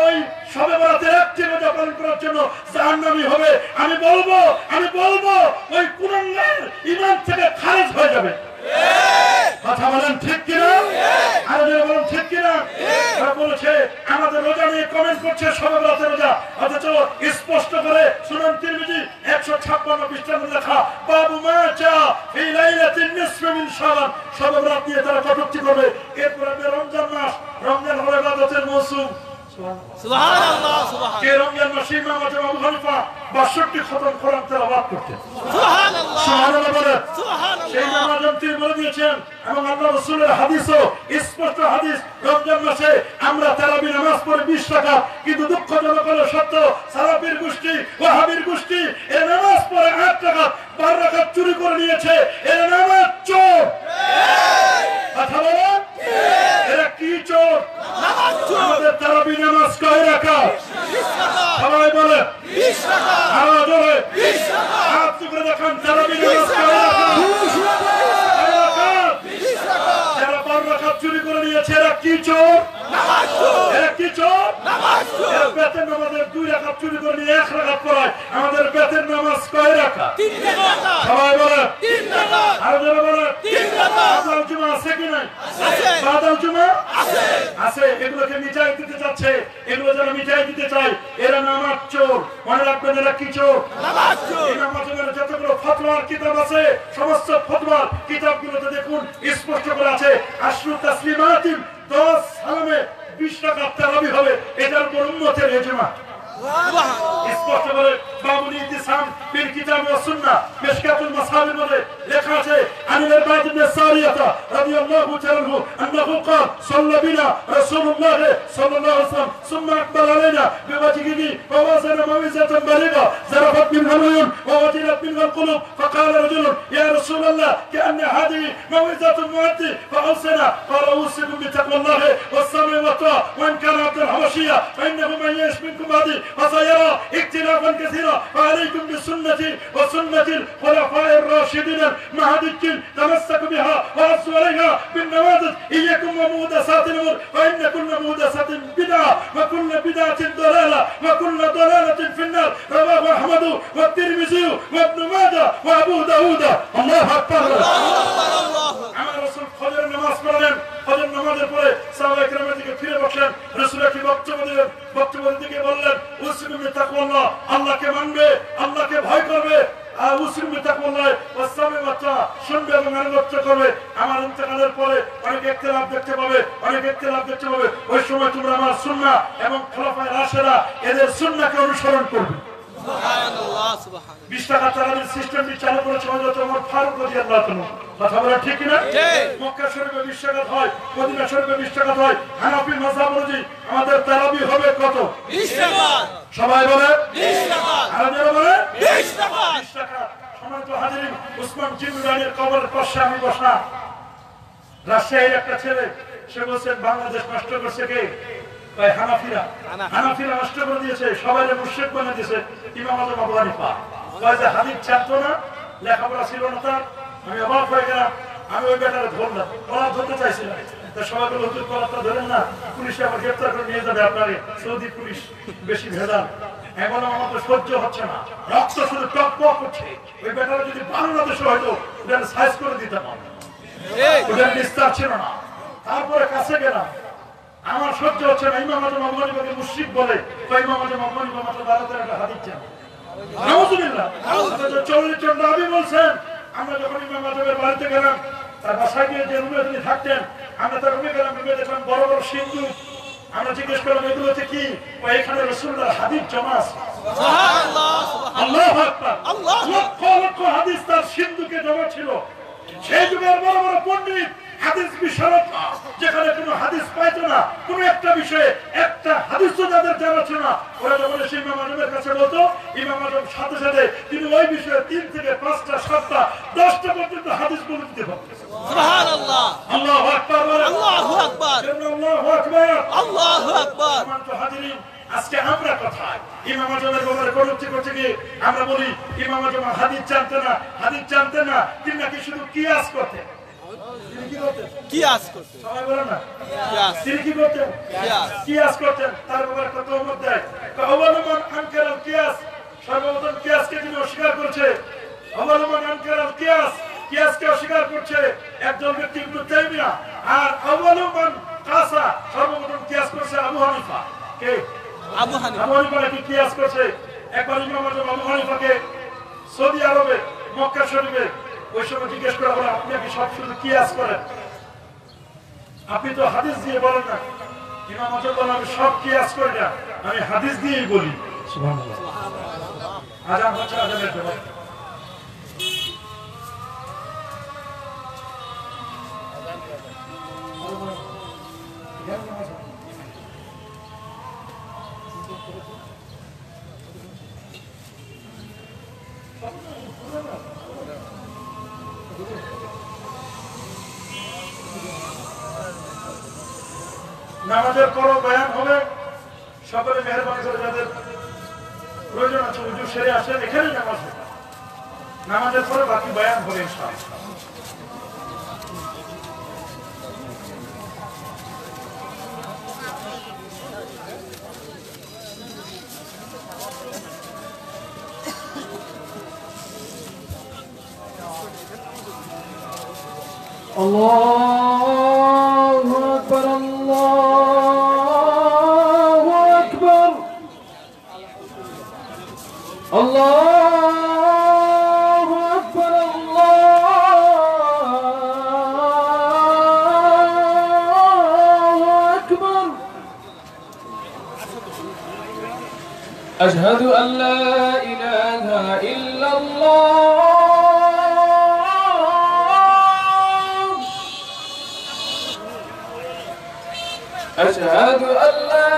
ওই শবে বরাতের একটি রোজা পালন করার জন্য জাহান্নামী হবে আমি বলবো ওই কুলাঙ্গার ঈমান থেকে খারিজ হয়ে যাবে কথা বলেন ঠিক কিনা আর যারা বলেন ঠিক কিনা ওরা বলেছে আমাদের রোজা নিয়ে কমেন্ট করছে শবে বরাতের রোজা অথচ স্পষ্ট করে সুনান তিরমিজি 156 পৃষ্ঠার মধ্যে লেখা বাবু মা চা ফি লাইলাতিন নিসফি মিন শাবান শবে বরাত নিয়ে তারা কটূক্তি করবে এরপর রমজান মাস রমজান হলো ইবাদতের মৌসুম সুবহানাল্লাহ সুবহানাল্লাহ কে রমজান মাসে ইমাম আবু হানিফা 62 খতম কোরআন তেলাওয়াত করতেন সুবহানাল্লাহ সুবহানাল্লাহ বলে সুবহানাল্লাহ সেই নামাজন তিনি বলে দিয়েছেন এবং আল্লাহ রাসূলের হাদিসও স্পষ্ট হাদিস রমজান মাসে আমরা তারাবি নামাজ পড়ে 20 রাকাত কিন্তু দুঃখজনক হলো সত্য সালাফির গোষ্ঠী ওয়াহাবির গোষ্ঠী এই নামাজ পড়ে 8 রাকাত 12 রাকাত চুরি করে নিয়েছে এই নামাজ চোর কথা বলেন এরা কি চোর নামাজ চোর আমাদের তারাবি নামাজ কয় রাকাত 20 টাকা সবাই বলে 20 টাকা আরো জোরে 20 টাকা হাত তুলে দেখান তারাবি নামাজ কয় রাকাত 20 রাকাত যারা 12 রাকাত চুরি করে নিয়েছে এরা কি চোর নামাজ চোর এরা কি চোর নামাজ চোর এরা বেতের নামাজের 2 রাকাত চুরি করে নিয়ে 1 রাকাত পড়ায় আমাদের বেতের নামাজ কয় রাকাত 3 টাকা সবাই বলে 3 টাকা আরো জোরে বলে 3 টাকা বাদাল জুমা আছে কি নাই আছে বাদাল জুমা আছে আছে এগুলোকে মিটাই দিতে যাচ্ছে এগুলো যারা মিটাই দিতে চায় এরা নামাজ চোর মনে রাখবেন এরা কি চোর নামাজ চোর এই নামাজের যতগুলো ফতোয়ার কিতাব আছে সমস্ত ফতোয়ার কিতাবগুলোতে দেখুন স্পষ্ট করে আছে আশরু তাসলিমাতিন 10 সালামে 20 রাকাত তারাবি হবে এটার উপর উম্মতের ইজমা স্পষ্ট করে বাবুল ইতিসাম ফিল কিতাব ওয়া সুন্নাহ মিশকাতুল মাসাবির মধ্যে লেখা আছে আনিল ইরবাদ ইবনে সারিয়াতা রাদিয়াল্লাহু তাআলা আনহু আন্নাহু ক্বাল সাল্লা বিনা রাসূলুল্লাহ সাল্লাল্লাহু আলাইহি ওয়াসাল্লাম সুম্মা আকবার আলাইনা বিওয়াজহিহি ওয়া ওয়াজানা মাউইজাতান বালিগা জারাফাত মিনহা আল-উয়ুন ওয়া ওয়াজিলাত মিনহা আল-কুলুব فقال رجل يا رسول الله كأن هذه موعظة المؤدي فأوصنا قال أوصيكم بتقوى الله والسمع والطاعة وإن كان عبد الحبشية فإنه من يعش منكم بعدي فسيرى اختلافا كثيرا فعليكم بسنتي وسنة الخلفاء الراشدين المهديين تمسكوا بها وعصوا عليها بالنواجذ إياكم ومحدثات الأمور فإن كل محدثة بدعة وكل بدعة ضلالة وكل ضلالة في النار رواه أحمد والترمذي وابن ماجه وأبو داود الله أكبر আমার রাসূল ফজরের নামাজ পড়লেন ফজর নামাজের পরে সাহাবায়ে কেরামের দিকে ফিরে বসলেন রাসূল কি বক্তব্য দিকে বললেন উসলিমে তাকওয়াল্লাহ আল্লাহকে মানবে আল্লাহকে ভয় করবে আর উসলিমে তাকওয়াল্লাহ ওয়াসসামি ওয়াতা শুনবে এবং আনুগত্য করবে আমার ইন্তেকালের পরে অনেক ইখতিলাফ দেখতে পাবে ওই সময় তোমরা আমার সুন্নাহ এবং খোলাফায়ে রাশিদা এদের সুন্নাহকে অনুসরণ করবে সুবহানাল্লাহ সুবহানাল্লাহ 20 টাকা চালানোর সিস্টেমটি চালু করেছে হযরত ওমর ফারুক রাদিয়াল্লাহু তাআলা। কথা বলা ঠিক কি না? ঠিক। মক্কা শরীফে 20 টাকা হয়, মদিনা শরীফে 20 টাকা হয়। হানাফি মাযহাব অনুযায়ী আমাদের তারাবি হবে কত? 20 টাকা সবাই বলে 20 টাকা আর যারা বলে 20 টাকা 20 টাকা। সম্মানিত হাজিরিন, উসমান জিন্নুরানির কবরের পাশে আমি বসা। রাজশাহীর একটা ছেলে, সে বলছেন বাংলাদেশ নষ্ট করছে কে? ভাই হানাফিরা। হানাফিরা নষ্ট করে দিয়েছে, সবাই মুশরিক বানিয়ে দিয়েছে। ইমাম আযম আবু হানিফা কয় যে হাদিস জানতো না, লেখাপড়া ছিল না তার। আমি অবাক হয়ে গেলাম। আমি ওই ব্যাটারে ধরলাম, কলা ধরতে চাইছিলাম। তা সবাই বলল হুজুর কলাটা ধরেন না, পুলিশে আবার গ্রেফতার করে নিয়ে যাবে আপনারে, সৌদি পুলিশ বেশি ভেজাল। এখন আমার তো সহ্য হচ্ছে না, রক্ত শুধু টক টক করছে। ওই ব্যাটারে যদি বাংলাদেশে হয়তো ওটা সাইজ করে দিতাম, ওটা নিস্তার ছিল না। তারপরে কাছে গেলাম, আমার সহ্য হচ্ছে না। ইমাম আযম আবু হানিফাকে মুশরিক বলে, তো ইমাম আযম আবু হানিফা মাত্র 12-13 একটা হাদিস জানে। নাউযুবিল্লাহ। 40 জন রাবী বলছেন, আমরা যখন ইমাম আযমের বাড়িতে গেলাম, তার বাসায় গিয়ে যে রুমে তিনি থাকতেন, আমরা তার রুমে গেলাম, রুমে দেখলাম বড় বড় সিন্ধু। আমরা জিজ্ঞেস করলাম এগুলোতে কি? এখানে রাসূলুল্লাহর হাদিস জমা আছে। সুবহানাল্লাহ আল্লাহু আকবার। আল্লাহু আকবার। লক্ষ লক্ষ হাদিস তার সিন্ধুকে জমা ছিল। সেই যুগের বড় বড় পণ্ডিত, হাদিস বিশারদ, যেখানে কোনো হাদিস পাইতো না, কোনো একটা বিষয়ে একটা হাদিসও যাদের জানা ছিল না, ওরা যখন এসে ইমাম আযমের কাছে বলতো, ইমাম আযম সাথে সাথে তিনি ওই বিষয়ে 3 থেকে 5টা 7টা 10টা পর্যন্ত হাদিস বলে দিতে পারতেন। সুবহানাল্লাহ আল্লাহু আকবার বলেন। আল্লাহু আকবার আল্লাহু আকবার। আল্লাহু আকবার। সম্মানিত হাজিরিন, আজকে আমরা কোথায়? ইমাম আযমের ব্যাপারে কটূক্তি করতে গিয়ে আমরা বলি ইমাম আযম হাদিস জানতেন না, হাদিস জানতেন না, তিনি নাকি শুধু কিয়াস করতেন। তিনি কি করতেন? কিয়াস করতে সবাই বলেন না। কিয়াস তিনি কি করতেন? কিয়াস কিয়াস করতেন। তার ব্যাপারে কত উম্মত দেয়, আওয়ালুমান আনকারাল কিয়াস, সর্বপ্রথম কিয়াসকে তিনি অস্বীকার করছে। আওয়ালুমান আনকারাল কিয়াস, কিয়াসকে অস্বীকার করছে একজন ব্যক্তি ইবনে তাইমিয়া। আর আওয়ালুমান কাসা, সর্বপ্রথম কিয়াস করছে আবু হানিফা। কে? আবু হানিফা। আবু হানিফা নাকি কিয়াস করছে। একবার ইমাম আযম আবু হানিফাকে সৌদি আরবে মক্কা শরীফে ওই সময় জিজ্ঞেস করা হলো, আপনি কি সব শুধু কিয়াস করেন? আপনি তো হাদিস দিয়ে বলেন না। ইমাম আযম বলেন, আমি সব কিয়াস করি না, আমি হাদিস দিয়েই বলি। সুবহানাল্লাহ। আজান হচ্ছে, আজানের জবাব। নামাজের পর বয়ান হবে, সকলে মেহরবানি করে যাদের প্রয়োজন আছে উজু সেরে আসেন, এখানেই নামাজ হবে। নামাজের পরে বাকি বয়ান হবে ইনশাআল্লাহ। আল্লাহু আকবার, আল্লাহু আকবার, আল্লাহু আকবার, আল্লাহু আকবার। আশহাদু আন লা ইলাহা ইল্লাল্লাহ। أشهد أن لا